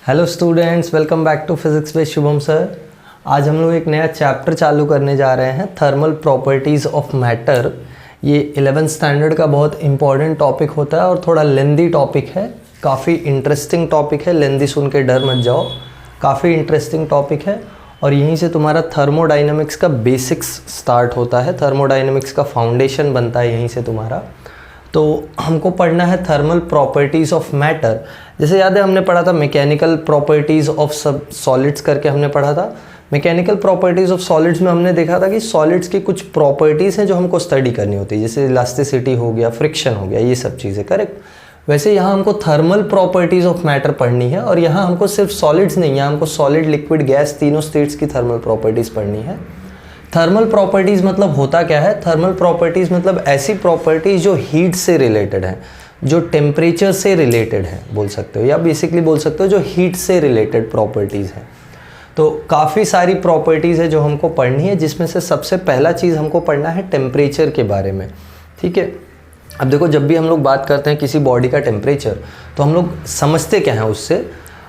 Hello students, welcome back to physics with Shubham sir. आज हम लोग एक नया चैप्टर चालू करने जा रहे हैं, थर्मल प्रॉपर्टीज़ ऑफ मैटर। ये 11th स्टैंडर्ड का बहुत इंपॉर्टेंट टॉपिक होता है और थोड़ा लेंदी टॉपिक है, काफ़ी इंटरेस्टिंग टॉपिक है। लेंदी सुन के डर मत जाओ, काफ़ी इंटरेस्टिंग टॉपिक है और यहीं से तुम्हारा थर्मोडाइनमिक्स का बेसिक्स स्टार्ट होता है, थर्मोडाइनमिक्स का फाउंडेशन बनता है यहीं से तुम्हारा। तो हमको पढ़ना है थर्मल प्रॉपर्टीज़ ऑफ मैटर। जैसे याद है हमने पढ़ा था मैकेनिकल प्रॉपर्टीज़ ऑफ सब सॉलिड्स करके हमने पढ़ा था। मैकेनिकल प्रॉपर्टीज़ ऑफ सॉलिड्स में हमने देखा था कि सॉलिड्स की कुछ प्रॉपर्टीज़ हैं जो हमको स्टडी करनी होती है, जैसे इलास्टिसिटी हो गया, फ्रिक्शन हो गया, ये सब चीज़ें। करेक्ट। वैसे यहाँ हमको थर्मल प्रॉपर्टीज़ ऑफ मैटर पढ़नी है और यहाँ हमको सिर्फ सॉलिड्स नहीं, यहाँ हमको सॉलिड, लिक्विड, गैस तीनों स्टेट्स की थर्मल प्रॉपर्टीज़ पढ़नी है। थर्मल प्रॉपर्टीज़ मतलब होता क्या है? थर्मल प्रॉपर्टीज़ मतलब ऐसी प्रॉपर्टीज़ जो हीट से रिलेटेड है, जो टेम्परेचर से रिलेटेड है बोल सकते हो, या बेसिकली बोल सकते हो जो हीट से रिलेटेड प्रॉपर्टीज़ हैं। तो काफ़ी सारी प्रॉपर्टीज़ है जो हमको पढ़नी है, जिसमें से सबसे पहला चीज़ हमको पढ़ना है टेम्परेचर के बारे में। ठीक है। अब देखो, जब भी हम लोग बात करते हैं किसी बॉडी का टेम्परेचर, तो हम लोग समझते क्या हैं उससे।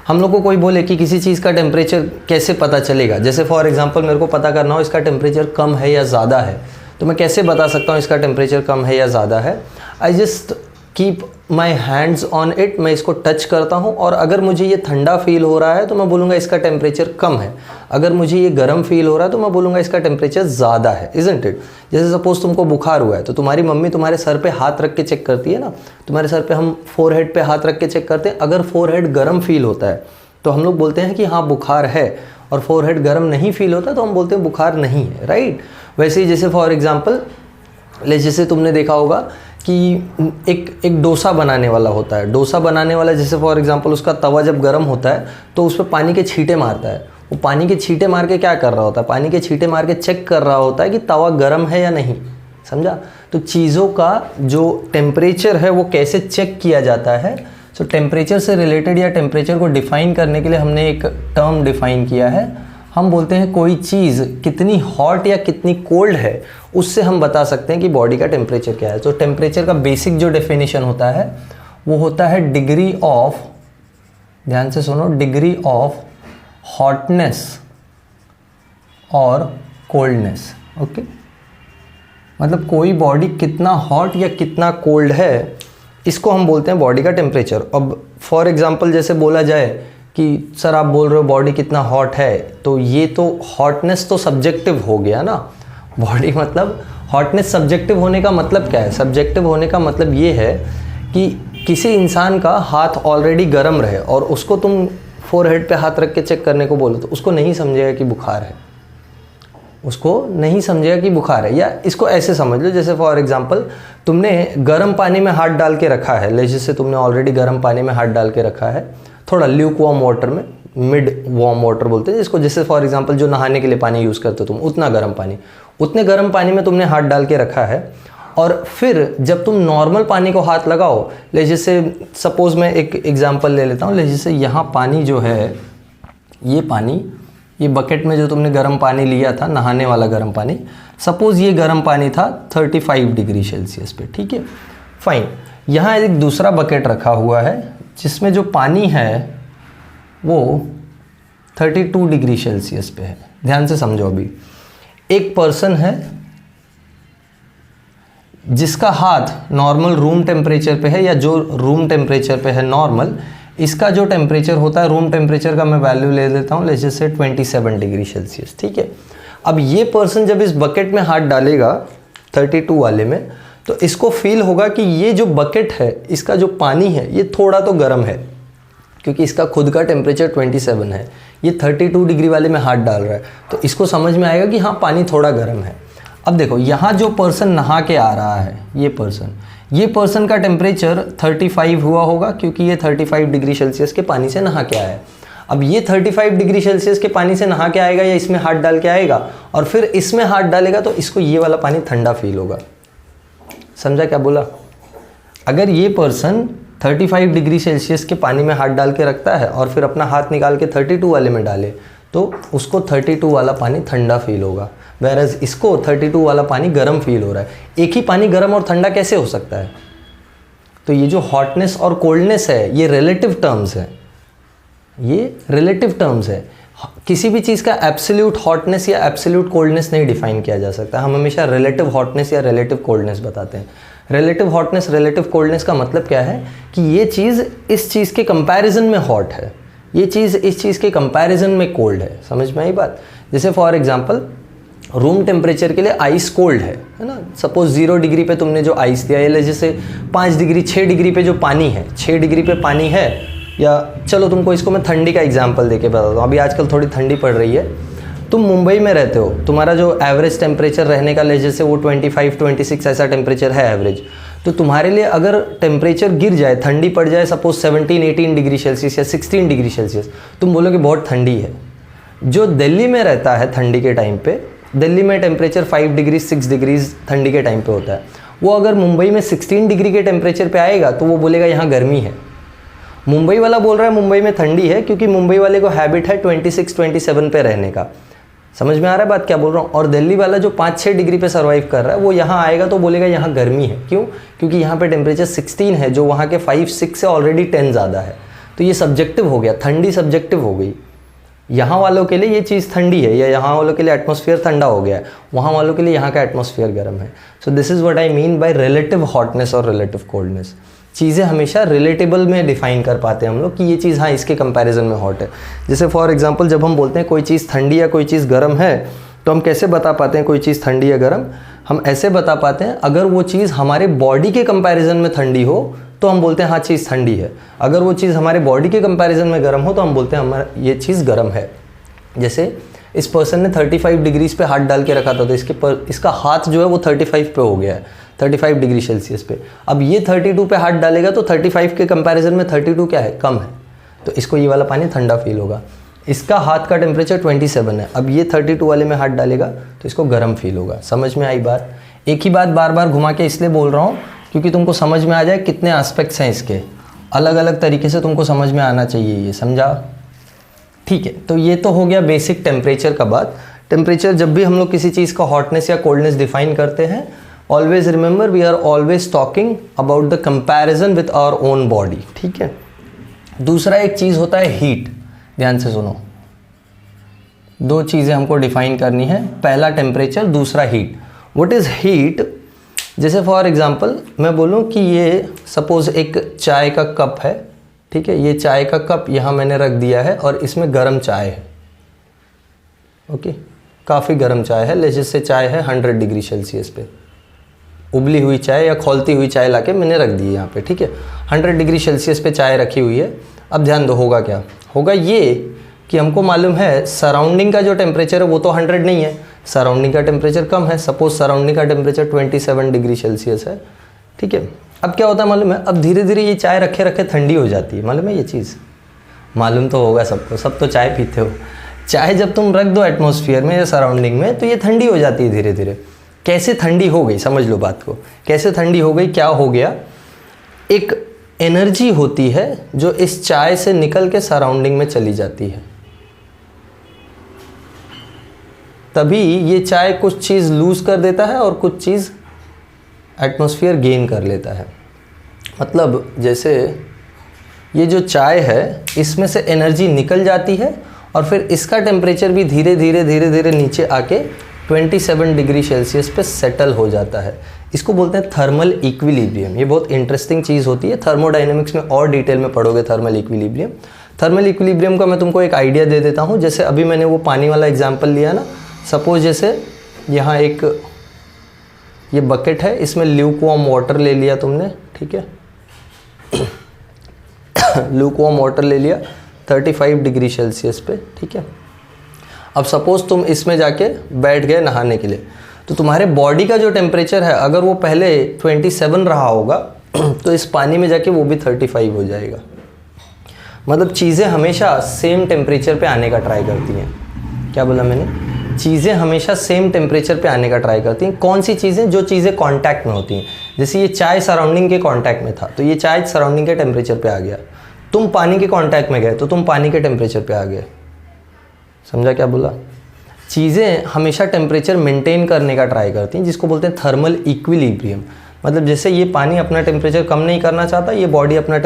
हम लोग को कोई बोले कि किसी चीज़ का टेम्परेचर कैसे पता चलेगा, जैसे फॉर एग्जांपल मेरे को पता करना हो इसका टेम्परेचर कम है या ज़्यादा है, तो मैं कैसे बता सकता हूँ इसका टेम्परेचर कम है या ज़्यादा है? I just keep my hands on it, मैं इसको टच करता हूँ और अगर मुझे ये ठंडा फील हो रहा है तो मैं बोलूँगा इसका टेम्परेचर कम है। अगर मुझे ये गर्म फील हो रहा है तो मैं बोलूँगा इसका टेम्परेचर ज़्यादा है। Isn't it? जैसे सपोज तुमको बुखार हुआ है तो तुम्हारी मम्मी तुम्हारे सर पे हाथ रख के चेक करती है ना, तुम्हारे सर पे हम फोरहेड पे हाथ रख के चेक करते हैं। अगर फोरहेड गर्म फील होता है तो हम लोग बोलते हैं कि हाँ बुखार है, और फोरहेड गर्म नहीं फील होता तो हम बोलते हैं बुखार नहीं है। राइट। वैसे ही जैसे फॉर एग्जांपल जैसे तुमने देखा होगा कि एक डोसा बनाने वाला होता है। डोसा बनाने वाला जैसे फॉर एग्जांपल उसका तवा जब गर्म होता है तो उस पर पानी के छींटे मारता है। वो पानी के छींटे मार के क्या कर रहा होता है? पानी के छींटे मार के चेक कर रहा होता है कि तवा गर्म है या नहीं। समझा? तो चीज़ों का जो टेम्परेचर है वो कैसे चेक किया जाता है। सो टेम्परेचर से रिलेटेड या टेम्परेचर को डिफ़ाइन करने के लिए हमने एक टर्म डिफ़ाइन किया है। हम बोलते हैं कोई चीज़ कितनी हॉट या कितनी कोल्ड है, उससे हम बता सकते हैं कि बॉडी का टेम्परेचर क्या है। तो टेम्परेचर का बेसिक जो डेफिनेशन होता है वो होता है डिग्री ऑफ, ध्यान से सुनो, डिग्री ऑफ हॉटनेस और कोल्डनेस। ओके। मतलब कोई बॉडी कितना हॉट या कितना कोल्ड है, इसको हम बोलते हैं बॉडी का टेम्परेचर। अब फॉर एग्जांपल जैसे बोला जाए कि सर आप बोल रहे हो बॉडी कितना हॉट है, तो ये तो हॉटनेस तो सब्जेक्टिव हो गया ना। बॉडी मतलब हॉटनेस सब्जेक्टिव होने का मतलब क्या है? सब्जेक्टिव होने का मतलब ये है कि किसी इंसान का हाथ ऑलरेडी गर्म रहे और उसको तुम फोरहेड पे हाथ रख के चेक करने को बोलो तो उसको नहीं समझेगा कि बुखार है, उसको नहीं समझेगा कि बुखार है। या इसको ऐसे समझ लो, जैसे फॉर एग्जांपल तुमने गर्म पानी में हाथ डाल के रखा है, जैसे तुमने ऑलरेडी गर्म पानी में हाथ डाल के रखा है, थोड़ा ल्यूक वार्म वाटर में, मिड वार्म वाटर बोलते हैं जिसको, जैसे फॉर एग्जांपल जो नहाने के लिए पानी यूज़ करते हो तुम, उतना गर्म पानी, उतने गर्म पानी में तुमने हाथ डाल के रखा है। और फिर जब तुम नॉर्मल पानी को हाथ लगाओ, जैसे सपोज़ मैं एक एग्जाम्पल ले लेता हूँ, जैसे यहाँ पानी जो है, ये पानी, ये बकेट में जो तुमने गर्म पानी लिया था, नहाने वाला गर्म पानी, सपोज़ ये गर्म पानी था 35 डिग्री सेल्सियस पे। ठीक है, फाइन। यहाँ एक दूसरा बकेट रखा हुआ है जिसमें जो पानी है वो 32 डिग्री सेल्सियस पे है। ध्यान से समझो, अभी एक पर्सन है जिसका हाथ नॉर्मल रूम टेम्परेचर पे है, या जो रूम टेम्परेचर पे है नॉर्मल, इसका जो टेम्परेचर होता है, रूम टेम्परेचर का मैं वैल्यू ले लेता हूँ, जैसे 27 डिग्री सेल्सियस। ठीक है। अब ये पर्सन जब इस बकेट में हाथ डालेगा 32 वाले में, तो इसको फील होगा कि ये जो बकेट है, इसका जो पानी है, ये थोड़ा तो गर्म है, क्योंकि इसका खुद का टेम्परेचर 27 है, ये 32 डिग्री वाले में हाथ डाल रहा है, तो इसको समझ में आएगा कि हाँ पानी थोड़ा गर्म है। अब देखो, यहाँ जो पर्सन नहा के आ रहा है, ये पर्सन का टेम्परेचर 35 हुआ होगा, क्योंकि ये 35 डिग्री सेल्सियस के पानी से नहा के आया है। अब ये 35 डिग्री सेल्सियस के पानी से नहा के आएगा या इसमें हाथ डाल के आएगा, और फिर इसमें हाथ डालेगा तो इसको ये वाला पानी ठंडा फील होगा। समझा क्या बोला? अगर ये पर्सन 35 डिग्री सेल्सियस के पानी में हाथ डाल के रखता है और फिर अपना हाथ निकाल के 32 वाले में डाले, तो उसको 32 वाला पानी ठंडा फील होगा, वैरज इसको 32 वाला पानी गर्म फील हो रहा है। एक ही पानी गर्म और ठंडा कैसे हो सकता है? तो ये जो हॉटनेस और कोल्डनेस है, ये रिलेटिव टर्म्स है। ये रिलेटिव टर्म्स है। किसी भी चीज़ का एब्सोल्यूट हॉटनेस या एब्सोल्यूट कोल्डनेस नहीं डिफाइन किया जा सकता। हम हमेशा रिलेटिव हॉटनेस या रिलेटिव कोल्डनेस बताते हैं। रिलेटिव हॉटनेस, रिलेटिव कोल्डनेस का मतलब क्या है कि ये चीज़ इस चीज़ के कंपैरिजन में हॉट है, ये चीज़ इस चीज़ के कंपैरिजन में कोल्ड है। समझ में आई बात? जैसे फॉर एग्जांपल रूम टेम्परेचर के लिए आइस कोल्ड है ना। सपोज 0 डिग्री पे तुमने जो आइस दिया है, जैसे 5 डिग्री 6 डिग्री पे जो पानी है, 6 डिग्री पे पानी है, या चलो तुमको इसको मैं ठंडी का एग्जांपल देके बताता हूँ। अभी आजकल थोड़ी ठंडी पड़ रही है, तुम मुंबई में रहते हो, तुम्हारा जो एवरेज टेम्परेचर रहने का जैसे वो 25-26 ऐसा टेम्परेचर है एवरेज, तो तुम्हारे लिए अगर टेम्परेचर गिर जाए, ठंडी पड़ जाए, सपोज 17-18 डिग्री सेल्सियस या 16 डिग्री सेल्सियस, तुम बोलोगे बहुत ठंडी है। जो दिल्ली में रहता है ठंडी के टाइम पे, दिल्ली में टेम्परेचर 5 डिग्री 6 डिग्रीज ठंडी के टाइम पे होता है, वो अगर मुंबई में 16 डिग्री के टेम्परेचर पे आएगा तो वो बोलेगा यहाँ गर्मी है। मुंबई वाला बोल रहा है मुंबई में ठंडी है, क्योंकि मुंबई वाले को हैबिट है 26-27 पे रहने का। समझ में आ रहा है बात क्या बोल रहा हूँ? और दिल्ली वाला जो 5-6 डिग्री पे सर्वाइव कर रहा है, वो यहाँ आएगा तो बोलेगा यहाँ गर्मी है। क्यों? क्योंकि यहाँ पे टेम्परेचर 16 है, जो वहाँ के 5-6 से ऑलरेडी 10 ज़्यादा है। तो ये सब्जेक्टिव हो गया, ठंडी सब्जेक्टिव हो गई। यहाँ वालों के लिए ये चीज़ ठंडी है, या यहाँ वालों के लिए एटमॉस्फेयर ठंडा हो गया है, वहाँ वालों के लिए यहाँ का एटमॉस्फेयर गर्म है। So this is what I mean by relative hotness और रिलेटिव कोल्डनेस। चीज़ें हमेशा रिलेटेबल में डिफाइन कर पाते हैं हम लोग कि ये चीज़ हाँ इसके कंपैरिजन में हॉट है। जैसे फॉर एग्जांपल जब हम बोलते हैं कोई चीज़ ठंडी या कोई चीज़ गर्म है, तो हम कैसे बता पाते हैं कोई चीज़ ठंडी या गर्म? हम ऐसे बता पाते हैं, अगर वो चीज़ हमारे बॉडी के कंपैरिजन में ठंडी हो तो हम बोलते हैं हाँ चीज़ ठंडी है। अगर वो चीज़ हमारे बॉडी के कंपैरिजन में गर्म हो तो हम बोलते हैं हमारा ये चीज़ गर्म है। जैसे इस पर्सन ने 35 डिग्रीज पे हाथ डाल के रखा था, तो इसका हाथ जो है वो 35 पे हो गया है, 35 डिग्री सेल्सियस पे। अब ये 32 पे हाथ डालेगा तो 35 के कंपैरिजन में 32 क्या है? कम है, तो इसको ये वाला पानी ठंडा फील होगा। इसका हाथ का टेम्परेचर 27 है, अब ये 32 वाले में हाथ डालेगा तो इसको गर्म फील होगा। समझ में आई बात? एक ही बात बार बार घुमा के इसलिए बोल रहा हूँ क्योंकि तुमको समझ में आ जाए कितने एस्पेक्ट्स हैं इसके, अलग अलग तरीके से तुमको समझ में आना चाहिए ये, समझा? ठीक है, तो ये तो हो गया बेसिक टेम्परेचर का बात। टेम्परेचर जब भी हम लोग किसी चीज़ का हॉटनेस या कोल्डनेस डिफाइन करते हैं, always remember we are always talking about the comparison with our own body. ठीक है। दूसरा एक चीज़ होता है हीट। ध्यान से सुनो, दो चीज़ें हमको डिफाइन करनी है, पहला टेम्परेचर, दूसरा हीट। What is heat? जैसे फॉर एग्जांपल मैं बोलूँ कि ये सपोज एक चाय का कप है, ठीक है, ये चाय का कप यहाँ मैंने रख दिया है और इसमें गर्म चाय है। ओके, काफ़ी गर्म चाय है, जैसे चाय है 100 डिग्री सेल्सियस पे, उबली हुई चाय या खौलती हुई चाय लाके मैंने रख दी है यहाँ पे। ठीक है, 100 डिग्री सेल्सियस पे चाय रखी हुई है। अब ध्यान दो, होगा क्या? होगा ये कि हमको मालूम है सराउंडिंग का जो टेम्परेचर है वो तो 100 नहीं है, सराउंडिंग का टेम्परेचर कम है। सपोज सराउंडिंग का टेम्परेचर 27 डिग्री सेल्सियस है। ठीक है, अब क्या होता है मालूम है? अब धीरे धीरे ये चाय रखे रखे ठंडी हो जाती है। मालूम है ये चीज़? मालूम तो होगा सबको, सब तो चाय पीते हो। चाय जब तुम रख दो एटमॉस्फेयर में या सराउंडिंग में तो ये ठंडी हो जाती है धीरे धीरे। कैसे ठंडी हो गई? समझ लो बात को, कैसे ठंडी हो गई, क्या हो गया? एक एनर्जी होती है जो इस चाय से निकल के सराउंडिंग में चली जाती है, तभी ये चाय कुछ चीज़ लूज कर देता है और कुछ चीज़ एटमॉस्फेयर गेन कर लेता है। मतलब जैसे ये जो चाय है इसमें से एनर्जी निकल जाती है और फिर इसका टेम्परेचर भी धीरे धीरे नीचे आके 27 डिग्री सेल्सियस पे सेटल हो जाता है। इसको बोलते हैं थर्मल इक्विलिब्रियम। ये बहुत इंटरेस्टिंग चीज़ होती है, थर्मोडायनेमिक्स में और डिटेल में पढ़ोगे थर्मल इक्विलिब्रियम। थर्मल इक्विलिब्रियम का मैं तुमको एक आइडिया दे देता हूँ। जैसे अभी मैंने वो पानी वाला एग्जाम्पल लिया ना, सपोज जैसे यहाँ एक ये बकेट है, इसमें ल्यूकवार्म वाटर ले लिया तुमने, ठीक है, ल्यूकवार्म वाटर ले लिया 35 डिग्री सेल्सियस पे, ठीक है। अब सपोज़ तुम इसमें जाके बैठ गए नहाने के लिए, तो तुम्हारे बॉडी का जो टेम्परेचर है अगर वो पहले 27 रहा होगा तो इस पानी में जाके वो भी 35 हो जाएगा। मतलब चीज़ें हमेशा सेम टेम्परेचर पे आने का ट्राई करती हैं। क्या बोला मैंने? चीज़ें हमेशा सेम टेम्परेचर पे आने का ट्राई करती हैं। कौन सी चीज़ें? जो चीज़ें कांटेक्ट में होती हैं। जैसे ये चाय सराउंडिंग के कांटेक्ट में था तो ये चाय सराउंडिंग के टेम्परेचर पे आ गया। तुम पानी के कांटेक्ट में गए तो तुम पानी के टेम्परेचर पे आ गए। समझा क्या बोला? चीज़ें हमेशा टेम्परेचर मेंटेन करने का ट्राई करती हैं, जिसको बोलते हैं थर्मल इक्विलिब्रियम। मतलब जैसे ये पानी अपना टेम्परेचर कम नहीं करना चाहता, ये बॉडी अपना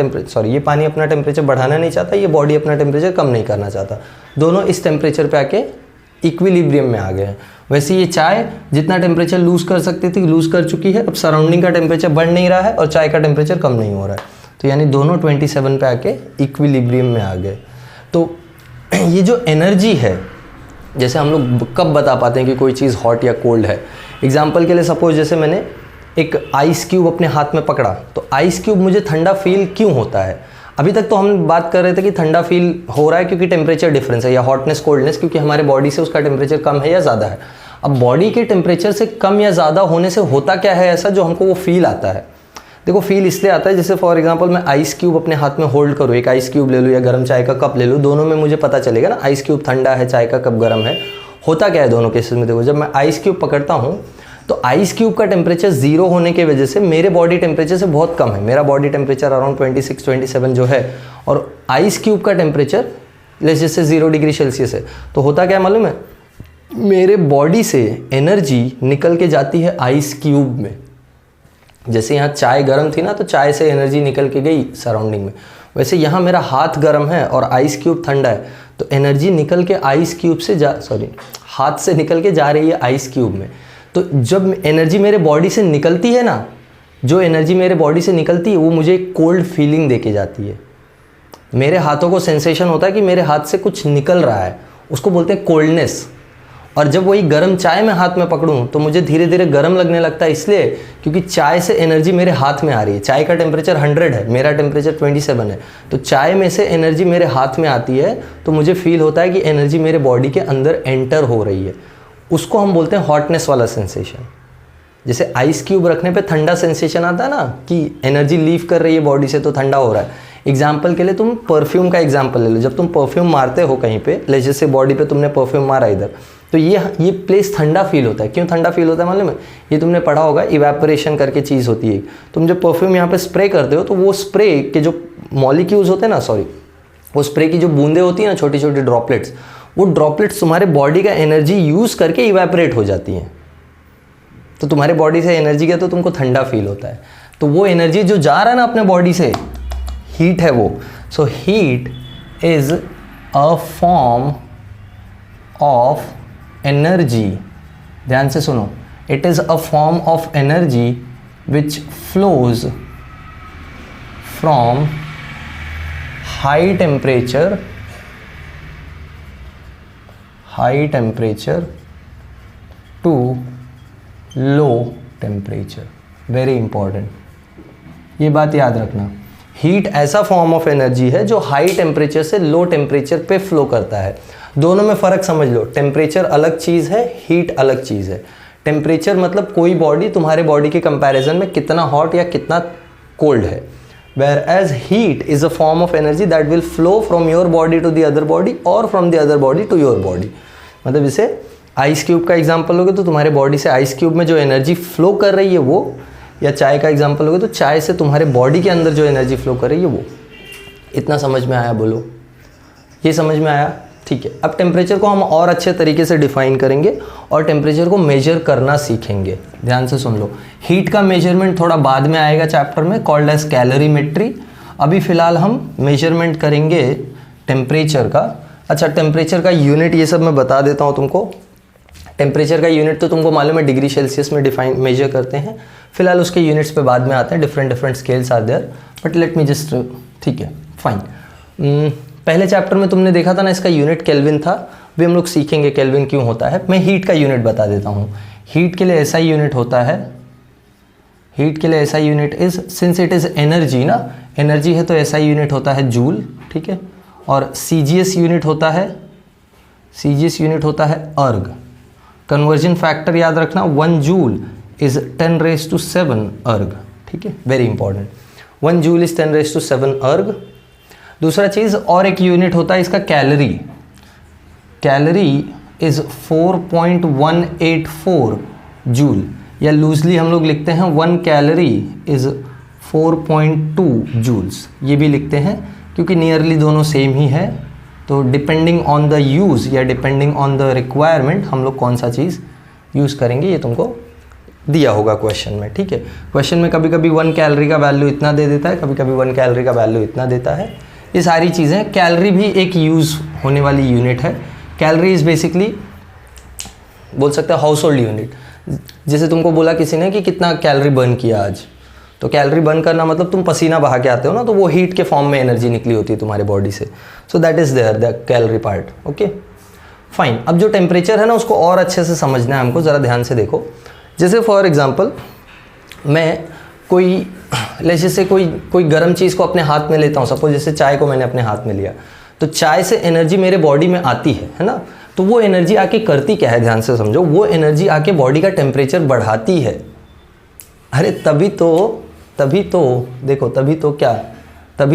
ये पानी अपना टेम्परेचर बढ़ाना नहीं चाहता, ये बॉडी अपना टेम्परेचर कम नहीं करना चाहता। दोनों इस टेम्परेचर पे आके इक्विलिब्रियम में आ गए हैं। वैसे ये चाय जितना टेम्परेचर लूज़ कर सकती थी लूज़ कर चुकी है, अब सराउंडिंग का टेम्परेचर बढ़ नहीं रहा है और चाय का टेम्परेचर कम नहीं हो रहा है, तो यानी दोनों 27 पे आके इक्विलिब्रियम में आ गए। तो ये जो एनर्जी है, जैसे हम लोग कब बता पाते हैं कि कोई चीज़ हॉट या कोल्ड है। एग्जाम्पल के लिए सपोज जैसे मैंने एक आइस क्यूब अपने हाथ में पकड़ा, तो आइस क्यूब मुझे ठंडा फील क्यों होता है? अभी तक तो हम बात कर रहे थे कि ठंडा फील हो रहा है क्योंकि टेम्परेचर डिफरेंस है, या हॉटनेस कोल्डनेस क्योंकि हमारे बॉडी से उसका टेम्परेचर कम है या ज़्यादा है। अब बॉडी के टेम्परेचर से कम या ज़्यादा होने से होता क्या है ऐसा जो हमको वो फील आता है? देखो फील इसलिए आता है, जैसे फॉर एग्जांपल मैं आइस क्यूब अपने हाथ में होल्ड करूँ, एक आइस क्यूब ले लूँ या गर्म चाय का कप ले लूँ, दोनों में मुझे पता चलेगा ना आइस क्यूब ठंडा है, चाय का कप गर्म है। होता क्या है दोनों केसेस में? देखो जब मैं आइस क्यूब पकड़ता हूँ तो आइस क्यूब का टेम्परेचर 0 होने की वजह से मेरे बॉडी टेम्परेचर से बहुत कम है। मेरा बॉडी टेम्परेचर अराउंड 26-27 जो है, और आइस क्यूब का टेम्परेचर जैसे 0 डिग्री सेल्सियस है। तो होता क्या मालूम है? मेरे बॉडी से एनर्जी निकल के जाती है आइस क्यूब में। जैसे यहाँ चाय गर्म थी ना, तो चाय से एनर्जी निकल के गई सराउंडिंग में, वैसे यहाँ मेरा हाथ गर्म है और आइस क्यूब ठंडा है, तो एनर्जी निकल के आइस क्यूब से हाथ से निकल के जा रही है आइस क्यूब में। तो जब एनर्जी मेरे बॉडी से निकलती है ना, जो एनर्जी मेरे बॉडी से निकलती है वो मुझे एक कोल्ड फीलिंग देके जाती है। मेरे हाथों को सेंसेशन होता है कि मेरे हाथ से कुछ निकल रहा है, उसको बोलते हैं कोल्डनेस। और जब वही गर्म चाय मैं हाथ में पकड़ूं तो मुझे धीरे धीरे गर्म लगने लगता है, इसलिए क्योंकि चाय से एनर्जी मेरे हाथ में आ रही है। चाय का टेम्परेचर 100 है, मेरा टेम्परेचर 27 है, तो चाय में से एनर्जी मेरे हाथ में आती है, तो मुझे फील होता है कि एनर्जी मेरे बॉडी के अंदर एंटर हो रही है। उसको हम बोलते हैं हॉटनेस वाला सेंसेशन। जैसे आइस क्यूब रखने पे ठंडा सेंसेशन आता है ना कि एनर्जी लीव कर रही है बॉडी से तो ठंडा हो रहा है। एग्जाम्पल के लिए तुम परफ्यूम का एग्जाम्पल ले लो। जब तुम परफ्यूम मारते हो कहीं पे, जैसे बॉडी पे तुमने परफ्यूम मारा इधर, तो ये प्लेस ठंडा फील होता है। क्यों ठंडा फील होता है मालूम है? ये तुमने पढ़ा होगा, इवेपोरेशन करके चीज़ होती है। तुम जब परफ्यूम यहाँ पे स्प्रे करते हो तो वो स्प्रे के जो मॉलिक्यूल्स होते हैं ना, वो स्प्रे की जो बूंदें होती हैं ना, छोटी छोटी ड्रॉपलेट्स, वो ड्रॉपलेट्स तुम्हारे बॉडी का एनर्जी यूज़ करके इवेपोरेट हो जाती हैं। तो तुम्हारे बॉडी से एनर्जी गया तो तुमको ठंडा फील होता है। तो वो एनर्जी जो जा रहा है ना अपने बॉडी से, हीट है वो। So heat is a form of energy, ध्यान से सुनो, it is a form of energy which flows from high temperature to low temperature. Very important, ये बात याद रखना। हीट ऐसा फॉर्म ऑफ एनर्जी है जो हाई टेम्परेचर से लो टेम्परेचर पे फ्लो करता है। दोनों में फ़र्क समझ लो, टेम्परेचर अलग चीज़ है, हीट अलग चीज़ है। टेम्परेचर मतलब कोई बॉडी तुम्हारे बॉडी के कंपैरिजन में कितना हॉट या कितना कोल्ड है, where as heat is a form of energy that will flow from your body to the other body और from the other body to your body. मतलब इसे आइस क्यूब का एग्जाम्पल लोगे तो तुम्हारे बॉडी से आइस क्यूब में जो एनर्जी फ्लो कर रही है वो, या चाय का एग्जाम्पल लोगे तो चाय से तुम्हारे बॉडी के अंदर जो एनर्जी फ्लो कर रही है वो। इतना समझ में आया? बोलो, ये समझ में आया? ठीक है। अब टेम्परेचर को हम और अच्छे तरीके से डिफाइन करेंगे और टेम्परेचर को मेजर करना सीखेंगे। ध्यान से सुन लो, हीट का मेजरमेंट थोड़ा बाद में आएगा चैप्टर में, कॉल्ड एज कैलोरीमेट्री। अभी फ़िलहाल हम मेजरमेंट करेंगे टेम्परेचर का। अच्छा, टेम्परेचर का यूनिट ये सब मैं बता देता हूँ तुमको। टेम्परेचर का यूनिट तो तुमको मालूम है, डिग्री सेल्सियस में डिफाइन मेजर करते हैं। फिलहाल उसके यूनिट्स पे बाद में आते हैं, different scales are there, but let me just, ठीक है फाइन। पहले चैप्टर में तुमने देखा था ना, इसका यूनिट केल्विन था। भी हम लोग सीखेंगे केल्विन क्यों होता है। मैं हीट का यूनिट बता देता हूँ। हीट के लिए ऐसा यूनिट होता है, हीट के लिए ऐसा unit is, since it is energy ना, एनर्जी है तो ऐसा यूनिट होता है जूल, ठीक है। और CGS यूनिट होता है, CGS यूनिट होता है अर्ग। कन्वर्जन फैक्टर याद रखना, 1 जूल इज 10⁻⁷ अर्ग, ठीक है, वेरी इंपॉर्टेंट। 1 जूल इज 10⁻⁷ अर्ग। दूसरा चीज़ और एक यूनिट होता है इसका कैलोरी। कैलोरी इज 4.184 जूल, या लूजली हम लोग लिखते हैं 1 कैलोरी इज 4.2 जूल्स, ये भी लिखते हैं क्योंकि नियरली दोनों सेम ही है। तो डिपेंडिंग ऑन द यूज़ या डिपेंडिंग ऑन द रिक्वायरमेंट हम लोग कौन सा चीज़ यूज़ करेंगे ये तुमको दिया होगा क्वेश्चन में, ठीक है। क्वेश्चन में कभी कभी 1 कैलोरी का वैल्यू इतना दे देता है, कभी कभी 1 कैलोरी का वैल्यू इतना देता है। ये सारी चीज़ें, कैलोरी भी एक यूज़ होने वाली यूनिट है। कैलोरी इज़ बेसिकली बोल सकते हैं हाउस होल्ड यूनिट। जैसे तुमको बोला किसी ने कि कितना कैलोरी बर्न किया आज, तो कैलोरी बर्न करना मतलब तुम पसीना बहा के आते हो ना, तो वो हीट के फॉर्म में एनर्जी निकली होती है तुम्हारे बॉडी से। So that is there the calorie part, okay fine. अब जो टेम्परेचर है ना उसको और अच्छे से समझना है हमको, ज़रा ध्यान से देखो। जैसे फॉर एग्जांपल मैं कोई गर्म चीज़ को अपने हाथ में लेता हूँ, सपोज जैसे चाय को मैंने अपने हाथ में लिया, तो चाय से एनर्जी मेरे बॉडी में आती है ना। तो वो एनर्जी आके करती क्या है, ध्यान से समझो। वो एनर्जी आके बॉडी का टेम्परेचर बढ़ाती है। अरे तभी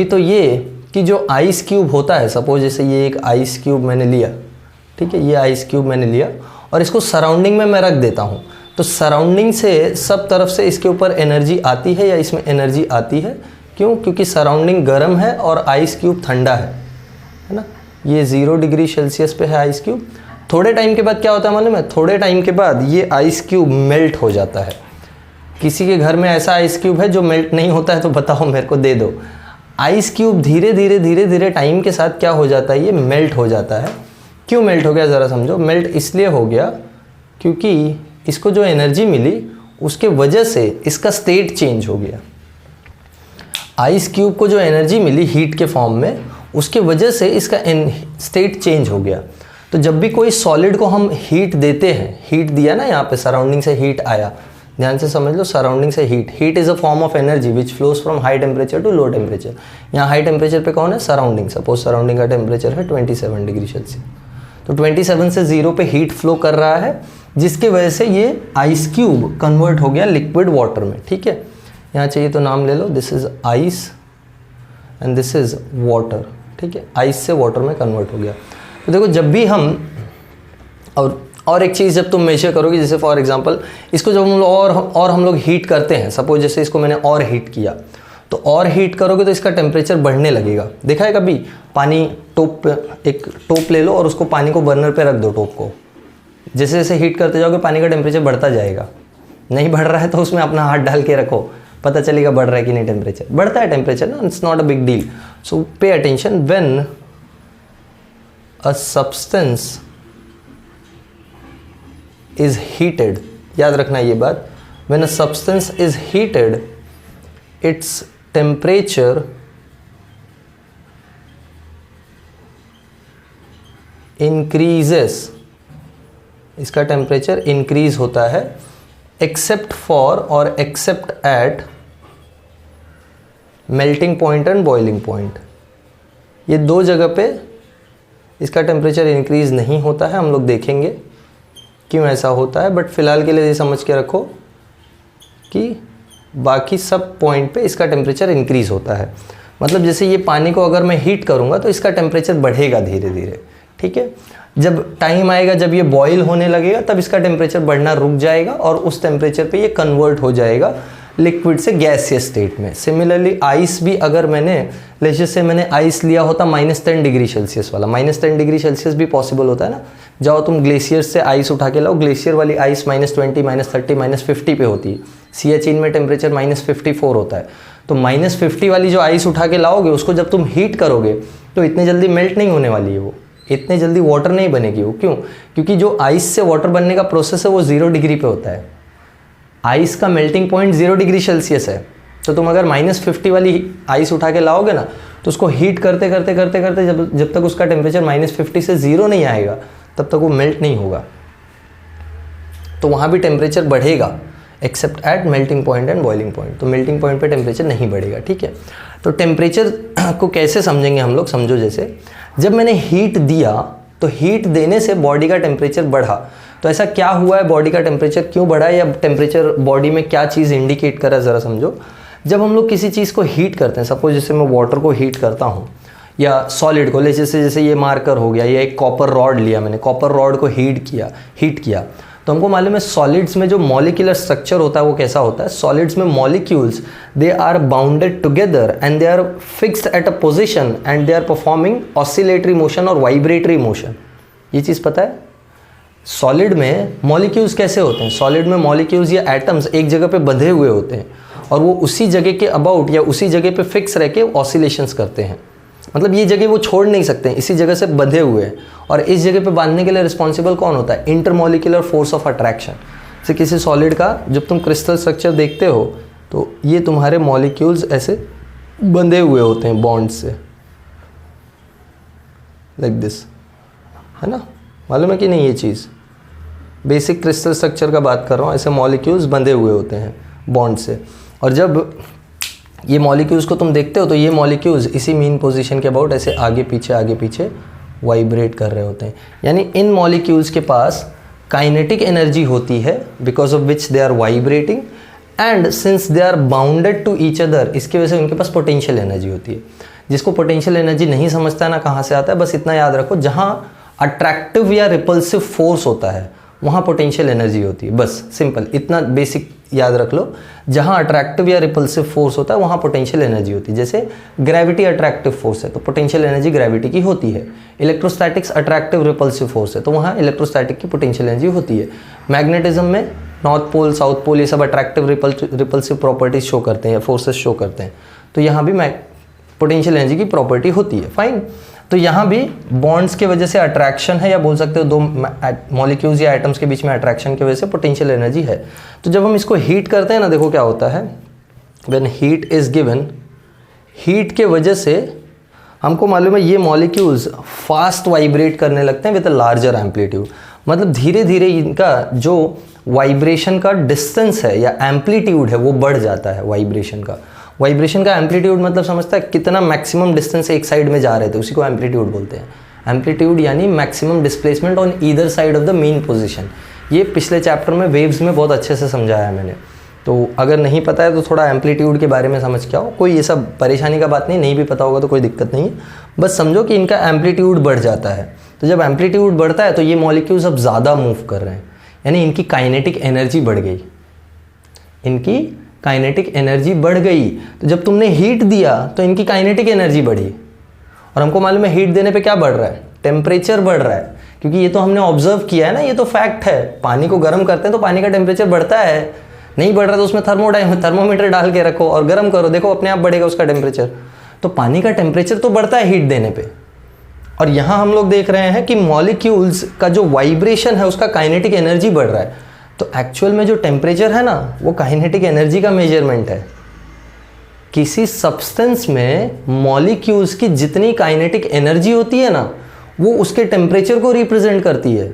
तो ये कि जो आइस क्यूब होता है, सपोज जैसे ये एक आइस क्यूब मैंने लिया, ठीक है, ये आइस क्यूब मैंने लिया और इसको सराउंडिंग में मैं रख देता हूँ, तो सराउंडिंग से सब तरफ से इसके ऊपर एनर्जी आती है या इसमें एनर्जी आती है। क्यों? क्योंकि सराउंडिंग गर्म है और आइस क्यूब ठंडा है ना। ये 0 डिग्री सेल्सियस पे है आइस क्यूब। थोड़े टाइम के बाद क्या होता है मालूम है? थोड़े टाइम के बाद ये आइस क्यूब मेल्ट हो जाता है। किसी के घर में ऐसा आइस क्यूब है जो मेल्ट नहीं होता है तो बताओ मेरे को, दे दो। आइस क्यूब धीरे धीरे टाइम के साथ क्या हो जाता है, ये मेल्ट हो जाता है। क्यों मेल्ट हो गया ज़रा समझो। मेल्ट इसलिए हो गया क्योंकि इसको जो एनर्जी मिली उसके वजह से इसका स्टेट चेंज हो गया। आइस क्यूब को जो एनर्जी मिली हीट के फॉर्म में, उसके वजह से इसका स्टेट चेंज हो गया। तो जब भी कोई सॉलिड को हम हीट देते हैं, हीट दिया ना, यहाँ पे सराउंडिंग से हीट आया, ध्यान से समझ लो, सराउंडिंग से heat is a form of energy which flows from high temperature to low temperature. यहाँ हाई टेम्परेचर पे कौन है? सराउंडिंग। सपोज सराउंडिंग का टेम्परेचर है 27 डिग्री सेल्सियस, तो 27 से 0 पे हीट फ्लो कर रहा है, जिसकी वजह से ये आइस क्यूब कन्वर्ट हो गया लिक्विड वाटर में, ठीक है। यहाँ चाहिए तो नाम ले लो, this is ice and this is water, ठीक है। आइस से वाटर में कन्वर्ट हो गया। तो देखो जब भी हम और एक चीज़ जब तुम मेजर करोगे, जैसे फॉर एग्जांपल इसको जब हम लोग और हम लोग हीट करते हैं, सपोज जैसे इसको मैंने और हीट किया, तो और हीट करोगे तो इसका टेम्परेचर बढ़ने लगेगा। देखा है कभी? पानी एक टोप ले लो और उसको पानी को बर्नर पे रख दो, टोप को। जैसे जैसे हीट करते जाओगे पानी का टेम्परेचर बढ़ता जाएगा। नहीं बढ़ रहा है तो उसमें अपना हाथ डाल के रखो, पता चलेगा बढ़ रहा है कि नहीं टेम्परेचर। बढ़ता है टेम्परेचर ना, it's not a big deal. So pay attention, when a substance is heated, याद रखना ये बात, when a substance is heated its temperature increases, इसका टेम्परेचर इंक्रीज होता है except for और except at melting point and boiling point। ये दो जगह पे इसका टेम्परेचर इंक्रीज नहीं होता है, हम लोग देखेंगे क्यों ऐसा होता है, बट फिलहाल के लिए ये समझ के रखो कि बाकी सब पॉइंट पे इसका टेम्परेचर इंक्रीज होता है। मतलब जैसे ये पानी को अगर मैं हीट करूँगा तो इसका टेम्परेचर बढ़ेगा धीरे धीरे, ठीक है। जब टाइम आएगा जब ये बॉईल होने लगेगा तब इसका टेम्परेचर बढ़ना रुक जाएगा और उस टेम्परेचर पे ये कन्वर्ट हो जाएगा लिक्विड से गैसियस स्टेट में। सिमिलरली आइस भी, अगर मैंने आइस लिया होता -10 डिग्री सेल्सियस वाला, -10 डिग्री सेल्सियस भी पॉसिबल होता है ना। जाओ तुम ग्लेशियर से आइस उठा के लाओ, ग्लेशियर वाली आइस -20, -30, -50 पे होती है। सियाचिन में टेम्परेचर -54 होता है। तो -50 वाली जो आइस उठा के लाओगे उसको जब तुम हीट करोगे तो इतने जल्दी मेल्ट नहीं होने वाली है, वो इतने जल्दी वाटर नहीं बनेगी वो। क्यों? क्योंकि जो आइस से वाटर बनने का प्रोसेस है वो 0 डिग्री पे होता है। आइस का मेल्टिंग पॉइंट 0 डिग्री सेल्सियस है। तो तुम अगर -50 वाली आइस उठा के लाओगे ना तो उसको हीट करते जब तक उसका टेम्परेचर -50 से 0 नहीं आएगा तब तक वो मेल्ट नहीं होगा। तो वहाँ भी टेम्परेचर बढ़ेगा accept eight melting point and boiling point. तो मेल्टिंग पॉइंट पे टेम्परेचर नहीं बढ़ेगा, ठीक है। तो टेम्परेचर को कैसे समझेंगे हम लोग? समझो जैसे जब मैंने हीट दिया तो हीट देने से बॉडी का टेम्परेचर बढ़ा। तो ऐसा क्या हुआ है, बॉडी का टेम्परेचर क्यों बढ़ा है, या टेम्परेचर बॉडी में क्या चीज़ इंडिकेट कर रहा है, ज़रा समझो। जब हम लोग किसी चीज़ को हीट करते हैं, सपोज जैसे मैं वाटर को हीट करता हूँ या सॉलिड को, जैसे ये मार्कर हो गया या एक कॉपर रॉड लिया मैंने, कॉपर रॉड को हीट किया तो हमको मालूम है सॉलिड्स में जो मॉलिक्यूलर स्ट्रक्चर होता है वो कैसा होता है। सॉलिड्स में molecules they are bounded together and they are fixed at a position and they are performing oscillatory motion और वाइब्रेटरी मोशन। ये चीज़ पता है? सॉलिड में मॉलिक्यूल्स कैसे होते हैं? सॉलिड में मॉलिक्यूल्स या एटम्स एक जगह पे बंधे हुए होते हैं और वो उसी जगह के अबाउट या उसी जगह पे फिक्स रह के ऑसिलेशंस करते हैं। मतलब ये जगह वो छोड़ नहीं सकते हैं, इसी जगह से बंधे हुए हैं। और इस जगह पे बांधने के लिए रिस्पॉन्सिबल कौन होता है? Intermolecular force of attraction. जैसे किसी सॉलिड का जब तुम क्रिस्टल स्ट्रक्चर देखते हो तो ये तुम्हारे मॉलिक्यूल्स ऐसे बंधे हुए होते हैं बॉन्ड से, लाइक दिस, है ना? मालूम है कि नहीं? ये चीज़ बेसिक क्रिस्टल स्ट्रक्चर का बात कर रहा हूँ। ऐसे मॉलिक्यूल्स बंधे हुए होते हैं बॉन्ड से, और जब ये मॉलिक्यूल्स को तुम देखते हो तो ये मॉलिक्यूल्स इसी मीन पोजीशन के अबाउट ऐसे आगे पीछे वाइब्रेट कर रहे होते हैं। यानी इन मॉलिक्यूल्स के पास काइनेटिक एनर्जी होती है because of which they are vibrating, and since they are bounded to each other, इसकी वजह से उनके पास पोटेंशियल एनर्जी होती है। जिसको पोटेंशियल एनर्जी नहीं समझता है ना कहाँ से आता है, बस इतना याद रखो, जहाँ अट्रैक्टिव या रिपल्सिव फोर्स होता है वहाँ पोटेंशियल एनर्जी होती है। बस सिंपल इतना बेसिक याद रख लो, जहाँ अट्रैक्टिव या रिपल्सिव फोर्स होता है वहाँ पोटेंशियल एनर्जी होती है। जैसे ग्रेविटी अट्रैक्टिव फोर्स है तो पोटेंशियल एनर्जी ग्रेविटी की होती है। इलेक्ट्रोस्टैटिक्स अट्रैक्टिव रिपल्सिव फोर्स है तो वहाँ इलेक्ट्रोस्टैटिक की पोटेंशियल एनर्जी होती है। मैग्नेटिज्म में नॉर्थ पोल साउथ पोल ये सब अट्रैक्टिव रिपल्सिव प्रॉपर्टीज शो करते हैं, फोर्सेस शो करते हैं, तो यहाँ भी पोटेंशियल एनर्जी की प्रॉपर्टी होती है। फाइन। तो यहाँ भी बॉन्ड्स के वजह से अट्रैक्शन है, या बोल सकते हो दो मॉलिक्यूल्स या एटम्स के बीच में अट्रैक्शन की वजह से पोटेंशियल एनर्जी है। तो जब हम इसको हीट करते हैं ना, देखो क्या होता है, when heat is given, heat के वजह से हमको मालूम है ये मॉलिक्यूल्स फास्ट वाइब्रेट करने लगते हैं विद अ लार्जर एम्पलीट्यूड। मतलब धीरे धीरे इनका जो वाइब्रेशन का डिस्टेंस है या एम्पलीट्यूड है वो बढ़ जाता है। वाइब्रेशन का एम्पलीट्यूड मतलब समझता है कितना मैक्सिमम डिस्टेंस एक साइड में जा रहे थे, उसी को एम्पलीट्यूड बोलते हैं। एम्पलीट्यूड यानी maximum displacement on either side of the main position. ये पिछले चैप्टर में वेव्स में बहुत अच्छे से समझाया है मैंने, तो अगर नहीं पता है तो थोड़ा एम्पलीट्यूड के बारे में समझ के आओ। कोई ये सब परेशानी का बात नहीं भी पता होगा तो कोई दिक्कत नहीं है, बस समझो कि इनका एम्पलीट्यूड बढ़ जाता है। तो जब एम्पलीट्यूड बढ़ता है तो ये मॉलिक्यूल्स अब ज़्यादा मूव कर रहे हैं, यानी इनकी काइनेटिक एनर्जी बढ़ गई, इनकी काइनेटिक एनर्जी बढ़ गई। तो जब तुमने हीट दिया तो इनकी काइनेटिक एनर्जी बढ़ी, और हमको मालूम है हीट देने पे क्या बढ़ रहा है? टेम्परेचर बढ़ रहा है, क्योंकि ये तो हमने ऑब्जर्व किया है ना, ये तो फैक्ट है। पानी को गर्म करते हैं तो पानी का टेम्परेचर बढ़ता है, नहीं बढ़ रहा तो उसमें थर्मोमीटर डाल के रखो और गर्म करो, देखो अपने आप बढ़ेगा उसका टेम्परेचर। तो पानी का टेम्परेचर तो बढ़ता है हीट देने पे। और यहाँ हम लोग देख रहे हैं कि मॉलिक्यूल्स का जो वाइब्रेशन है उसका काइनेटिक एनर्जी बढ़ रहा है। तो एक्चुअल में जो टेम्परेचर है ना वो काइनेटिक एनर्जी का मेजरमेंट है। किसी सब्सटेंस में मॉलिक्यूल्स की जितनी काइनेटिक एनर्जी होती है ना वो उसके टेम्परेचर को रिप्रेजेंट करती है,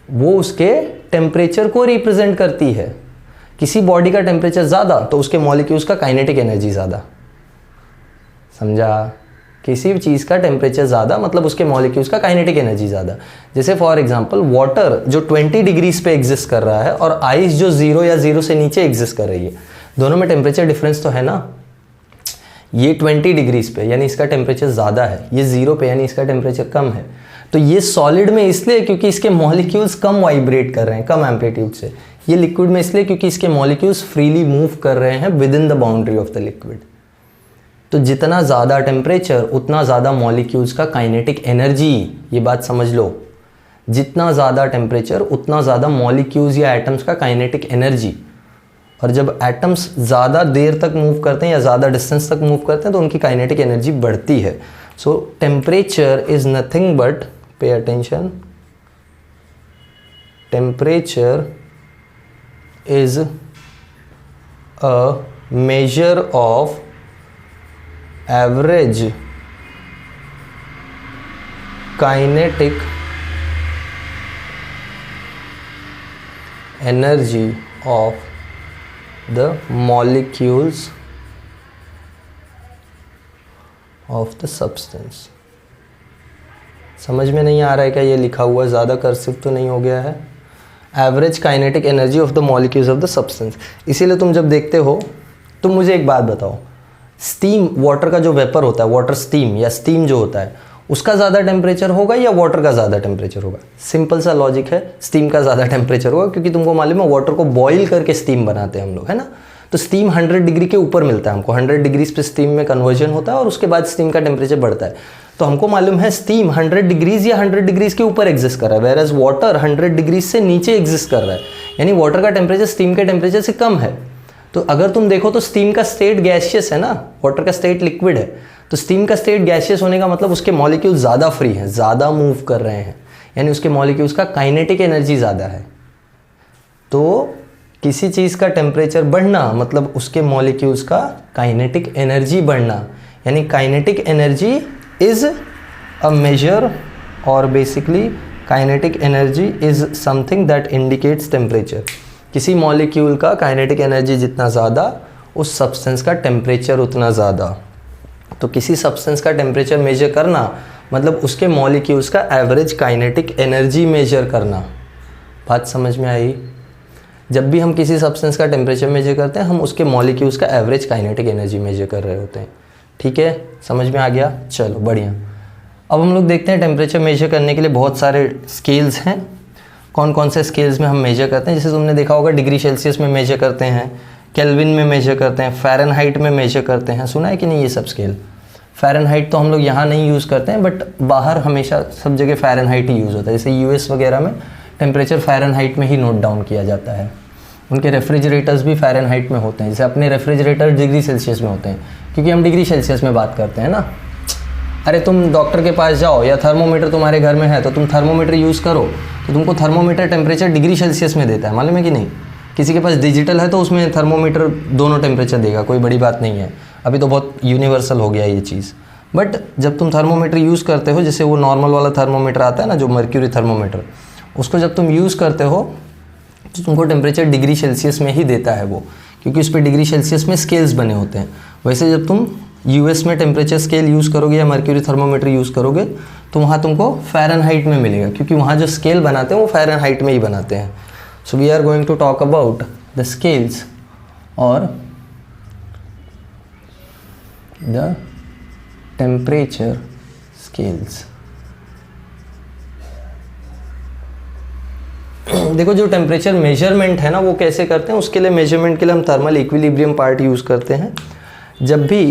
वो उसके टेम्परेचर को रिप्रेजेंट करती है। किसी बॉडी का टेम्परेचर ज़्यादा तो उसके मॉलिक्यूल्स का काइनेटिक एनर्जी ज़्यादा। समझा? किसी भी चीज़ का टेम्परेचर ज़्यादा मतलब उसके मॉलिक्यूल्स का काइनेटिक एनर्जी ज़्यादा। जैसे फॉर एग्जांपल वाटर जो 20 डिग्रीज पे एग्जिस्ट कर रहा है और आइस जो 0 या 0 से नीचे एग्जिस्ट कर रही है, दोनों में टेम्परेचर डिफरेंस तो है ना। ये 20 डिग्रीज पे यानी इसका टेम्परेचर ज़्यादा है, ये 0 पे यानी इसका टेम्परेचर कम है। तो ये सॉलिड में इसलिए क्योंकि इसके मॉलिक्यूल्स कम वाइब्रेट कर रहे हैं, कम एम्पलीट्यूड से। ये लिक्विड में इसलिए क्योंकि इसके मॉलिक्यूल्स फ्रीली मूव कर रहे हैं with in the boundary of the liquid. तो जितना ज़्यादा टेम्परेचर उतना ज़्यादा मॉलिक्यूल्स का काइनेटिक एनर्जी, ये बात समझ लो। जितना ज़्यादा टेम्परेचर उतना ज़्यादा मॉलिक्यूल्स या एटम्स का काइनेटिक एनर्जी। और जब एटम्स ज़्यादा देर तक मूव करते हैं या ज़्यादा डिस्टेंस तक मूव करते हैं तो उनकी काइनेटिक एनर्जी बढ़ती है। सो temperature is nothing but, pay attention, temperature is a measure of average kinetic energy of the molecules of the substance। समझ में नहीं आ रहा है क्या ये लिखा हुआ? ज़्यादा कर्सिव तो नहीं हो गया है? Average kinetic energy of the molecules of the substance. इसीलिए तुम जब देखते हो तुम मुझे एक बात बताओ, स्टीम, वाटर का जो वेपर होता है, वाटर स्टीम या स्टीम जो होता है, उसका ज़्यादा टेम्परेचर होगा या वाटर का ज़्यादा टेम्परेचर होगा? सिंपल सा लॉजिक है, स्टीम का ज़्यादा टेम्परेचर होगा, क्योंकि तुमको मालूम है वाटर को बॉईल करके स्टीम बनाते हैं हम लोग, है ना। तो स्टीम 100 डिग्री के ऊपर मिलता है हमको, 100 डिग्रीज पे स्टीम में कन्वर्जन होता है और उसके बाद स्टीम का टेम्परेचर बढ़ता है। तो हमको मालूम है स्टीम 100 डिग्रीज या 100 डिग्रीज के ऊपर एग्जिस्ट कर रहा है, वेयर एज वाटर 100 डिग्रीज से नीचे एग्जिस्ट कर रहा है, यानी वाटर का टेम्परेचर स्टीम के टेम्परेचर से कम है। तो अगर तुम देखो तो स्टीम का स्टेट गैसियस है ना, वाटर का स्टेट लिक्विड है, तो स्टीम का स्टेट गैसियस होने का मतलब उसके मॉलिक्यूल ज़्यादा फ्री हैं, ज़्यादा मूव कर रहे हैं, यानी उसके मॉलिक्यूल्स का काइनेटिक एनर्जी ज़्यादा है। तो किसी चीज़ का टेम्परेचर बढ़ना मतलब उसके मॉलिक्यूल्स का काइनेटिक एनर्जी बढ़ना, यानी kinetic energy is a major और basically kinetic energy is something that indicates temperature. किसी मॉलिक्यूल का काइनेटिक एनर्जी जितना ज़्यादा, उस सब्सटेंस का टेम्परेचर उतना ज़्यादा। तो किसी सब्सटेंस का टेम्परेचर मेजर करना मतलब उसके मॉलिक्यूल्स का एवरेज काइनेटिक एनर्जी मेजर करना। बात समझ में आई? जब भी हम किसी सब्सटेंस का टेम्परेचर मेजर करते हैं, हम उसके मॉलिक्यूल्स का एवरेज काइनेटिक एनर्जी मेजर कर रहे होते हैं। ठीक है, समझ में आ गया? चलो बढ़िया। अब हम लोग देखते हैं टेम्परेचर मेजर करने के लिए बहुत सारे स्केल्स हैं। कौन कौन से स्केल्स में हम मेजर करते हैं? जैसे तुमने देखा होगा डिग्री सेल्सियस में मेजर करते हैं, केल्विन में मेजर करते हैं, फ़ारेनहाइट में मेजर करते हैं। सुना है कि नहीं ये सब स्केल? फ़ारेनहाइट तो हम लोग यहाँ नहीं यूज़ करते हैं, बट बाहर हमेशा सब जगह फ़ारेनहाइट ही यूज़ होता है। जैसे यूएस वगैरह में टेम्परेचर फ़ारेनहाइट में ही नोट डाउन किया जाता है। उनके रेफ्रिजरेटर्स भी फ़ारेनहाइट में होते हैं, जैसे अपने रेफ्रिजरेटर डिग्री सेल्सियस में होते हैं, क्योंकि हम डिग्री सेल्सियस में बात करते हैं ना। अरे तुम डॉक्टर के पास जाओ या थर्मोमीटर तुम्हारे घर में है तो तुम थर्मोमीटर यूज़ करो तो तुमको थर्मोमीटर टेम्परेचर डिग्री सेल्सियस में देता है, मालूम है कि नहीं? किसी के पास डिजिटल है तो उसमें थर्मोमीटर दोनों टेम्परेचर देगा, कोई बड़ी बात नहीं है। अभी तो बहुत यूनिवर्सल हो गया ये चीज़। बट जब तुम थर्मोमीटर यूज़ करते हो, जैसे वो नॉर्मल वाला थर्मोमीटर आता है ना, जो मर्क्यूरी थर्मोमीटर, उसको जब तुम यूज़ करते हो तो तुमको टेम्परेचर डिग्री सेल्सियस में ही देता है वो, क्योंकि उस पर डिग्री सेल्सियस में स्केल्स बने होते हैं। वैसे जब तुम यूएस में टेम्परेचर स्केल यूज़ करोगे या मर्क्यूरी थर्मोमीटर यूज़ करोगे तो वहाँ तुमको फ़ारेनहाइट में मिलेगा, क्योंकि वहाँ जो स्केल बनाते हैं वो फ़ारेनहाइट में ही बनाते हैं। So we are going to talk about the scales और द टेम्परेचर स्केल्स। देखो जो टेम्परेचर मेजरमेंट है ना, वो कैसे करते हैं? उसके लिए मेजरमेंट के लिए हम थर्मल इक्विलिब्रियम पार्ट यूज़ करते हैं। जब भी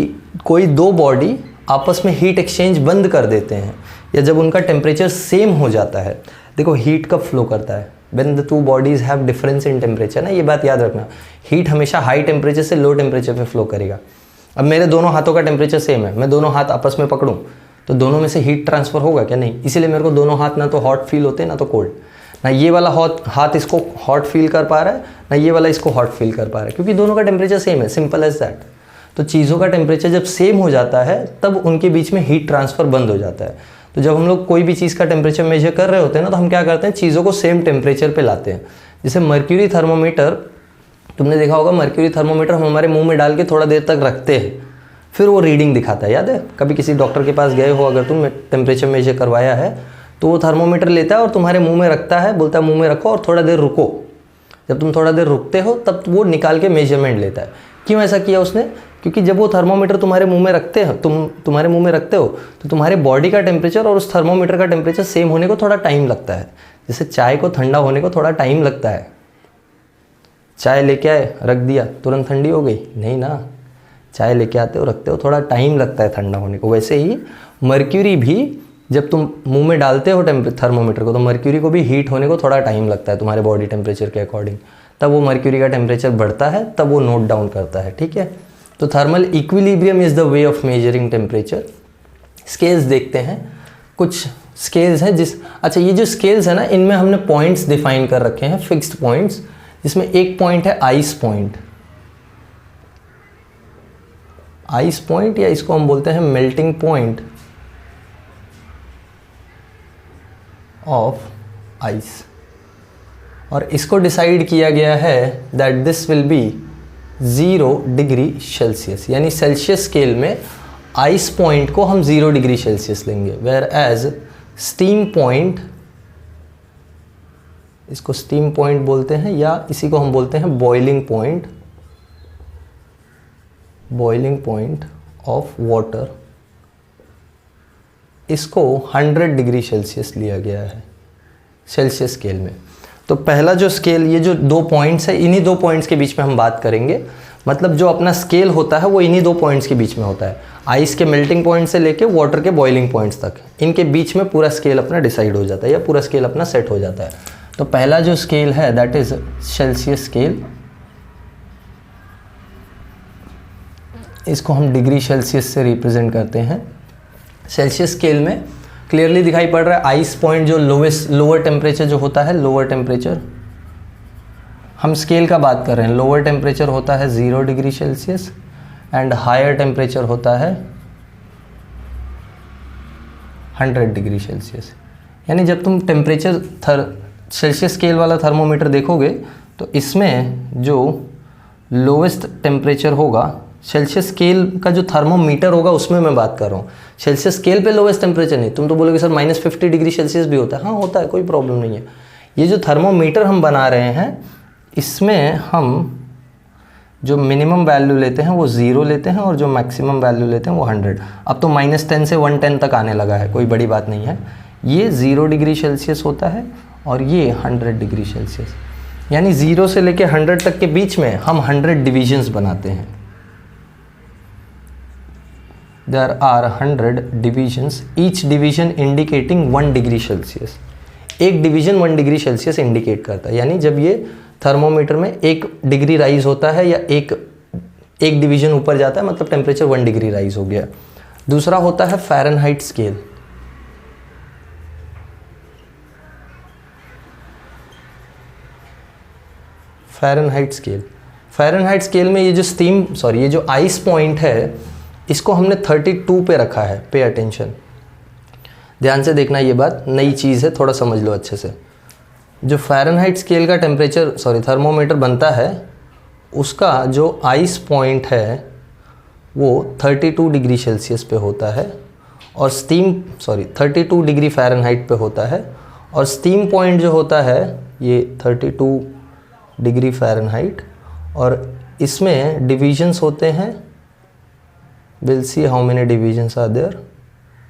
कोई दो बॉडी आपस में हीट एक्सचेंज बंद कर देते हैं या जब उनका टेम्परेचर सेम हो जाता है, देखो हीट कब फ्लो करता है? When the two bodies have difference in temperature ना, ये बात याद रखना। हीट हमेशा हाई टेम्परेचर से लो टेम्परेचर पे फ्लो करेगा। अब मेरे दोनों हाथों का टेम्परेचर सेम है, मैं दोनों हाथ आपस में पकड़ूँ तो दोनों में से हीट ट्रांसफ़र होगा क्या? नहीं। इसीलिए मेरे को दोनों हाथ ना तो हॉट फील होते हैं ना तो कोल्ड। ना ये वाला हाथ इसको हॉट फील कर पा रहा है, ना ये वाला इसको हॉट फील कर पा रहा है, क्योंकि दोनों का टेम्परेचर सेम है। Simple as that. तो चीज़ों का टेम्परेचर जब सेम हो जाता है तब उनके बीच में हीट ट्रांसफ़र बंद हो जाता है। तो जब हम लोग कोई भी चीज़ का टेम्परेचर मेजर कर रहे होते हैं ना, तो हम क्या करते हैं? चीज़ों को सेम टेम्परेचर पे लाते हैं। जैसे मर्क्यूरी थर्मोमीटर, तुमने देखा होगा मर्क्यूरी थर्मोमीटर हम हमारे मुंह में डाल के थोड़ा देर तक रखते हैं, फिर वो रीडिंग दिखाता है। याद है? कभी किसी डॉक्टर के पास गए हो, अगर तुम टेम्परेचर मेजर करवाया है तो वो थर्मोमीटर लेता है और तुम्हारे मुंह में रखता है, बोलता है मुंह में रखो और थोड़ा देर रुको। जब तुम थोड़ा देर रुकते हो तब वो निकाल के मेजरमेंट लेता है। क्यों ऐसा किया उसने? क्योंकि जब वो थर्मोमीटर तुम्हारे मुंह में रखते हैं, तुम्हारे मुंह में रखते हो, तो तुम्हारे बॉडी का टेम्परेचर और उस थर्मोमीटर का टेम्परेचर सेम होने को थोड़ा टाइम लगता है। जैसे चाय को ठंडा होने को थोड़ा टाइम लगता है। चाय लेके आए, रख दिया, तुरंत ठंडी हो गई? नहीं ना। चाय लेके आते हो, रखते हो, थोड़ा टाइम लगता है ठंडा होने को। वैसे ही मर्क्यूरी भी जब तुम मुंह में डालते हो थर्मोमीटर को, तो मर्क्यूरी को भी हीट होने को थोड़ा टाइम लगता है तुम्हारे बॉडी टेम्परेचर के अकॉर्डिंग। तब वो मर्क्यूरी का टेम्परेचर बढ़ता है, तब वो नोट डाउन करता है। ठीक है? तो thermal equilibrium is the way of measuring temperature. Scales देखते हैं। कुछ स्केल्स हैं अच्छा, ये जो स्केल्स है ना, इनमें हमने पॉइंट्स डिफाइन कर रखे हैं, फिक्स्ड पॉइंट्स, जिसमें एक पॉइंट है आइस पॉइंट। आइस पॉइंट या इसको हम बोलते हैं मेल्टिंग पॉइंट ऑफ आइस। और इसको डिसाइड किया गया है that this will be 0 degree Celsius, यानी सेल्सियस स्केल में आइस पॉइंट को हम 0 डिग्री सेल्सियस लेंगे। वेयर एज स्टीम पॉइंट, इसको स्टीम पॉइंट बोलते हैं या इसी को हम बोलते हैं boiling point, boiling point of water, इसको 100 डिग्री सेल्सियस लिया गया है सेल्सियस स्केल में। तो पहला जो स्केल, ये जो 2 पॉइंट्स है, इन्हीं 2 पॉइंट्स के बीच में हम बात करेंगे। मतलब जो अपना स्केल होता है वो इन्हीं 2 पॉइंट्स के बीच में होता है। आइस के मेल्टिंग पॉइंट से लेके वाटर के बॉइलिंग पॉइंट्स तक, इनके बीच में पूरा स्केल अपना डिसाइड हो जाता है या पूरा स्केल अपना सेट हो जाता है। तो पहला जो स्केल है दैट इज सेल्सियस स्केल, इसको हम डिग्री सेल्सियस से रिप्रेजेंट करते हैं। सेल्सियस स्केल में क्लियरली दिखाई पड़ रहा है आइस पॉइंट जो लोअर टेम्परेचर जो होता है, लोअर टेम्परेचर, हम स्केल का बात कर रहे हैं, लोअर टेम्परेचर होता है 0 degree Celsius and higher temperature होता है 100 डिग्री सेल्सियस। यानी जब तुम टेम्परेचर सेल्सियस स्केल वाला थर्मोमीटर देखोगे तो इसमें जो लोवेस्ट टेम्परेचर होगा, सेल्सियस स्केल का जो थर्मोमीटर होगा उसमें मैं बात कर रहा हूँ, सेल्सियस स्केल पे लोवेस्ट टेम्परेचर नहीं। तुम तो बोलोगे सर -50 डिग्री सेल्सियस भी होता है, हाँ होता है, कोई प्रॉब्लम नहीं है। ये जो थर्मोमीटर हम बना रहे हैं इसमें हम जो मिनिमम वैल्यू लेते हैं वो 0 लेते हैं और जो मैक्सिमम वैल्यू लेते हैं वो 100। अब तो -10 से 110 तक आने लगा है, कोई बड़ी बात नहीं है। ये 0 डिग्री सेल्सियस होता है और ये 100 डिग्री सेल्सियस, यानी 0 से लेके 100 तक के बीच में हम 100 डिविजन्स बनाते हैं। There are 100 divisions, each division indicating 1 degree Celsius. एक डिवीजन 1 डिग्री सेल्सियस इंडिकेट करता है, यानी जब ये थर्मोमीटर में 1 डिग्री राइज होता है या एक डिवीजन ऊपर जाता है, मतलब टेम्परेचर 1 डिग्री राइज हो गया। दूसरा होता है Fahrenheit scale. Fahrenheit scale, Fahrenheit scale में ये जो आइस पॉइंट है इसको हमने 32 पे रखा है। पे अटेंशन, ध्यान से देखना, ये बात नई चीज़ है, थोड़ा समझ लो अच्छे से। जो फ़ारेनहाइट स्केल का थर्मोमीटर बनता है उसका जो आइस पॉइंट है वो 32 डिग्री सेल्सियस पे होता है और 32 डिग्री फ़ारेनहाइट पे होता है, और स्टीम पॉइंट जो होता है ये 32 डिग्री फ़ारेनहाइट, और इसमें डिविजन्स होते हैं, will see how many divisions are there.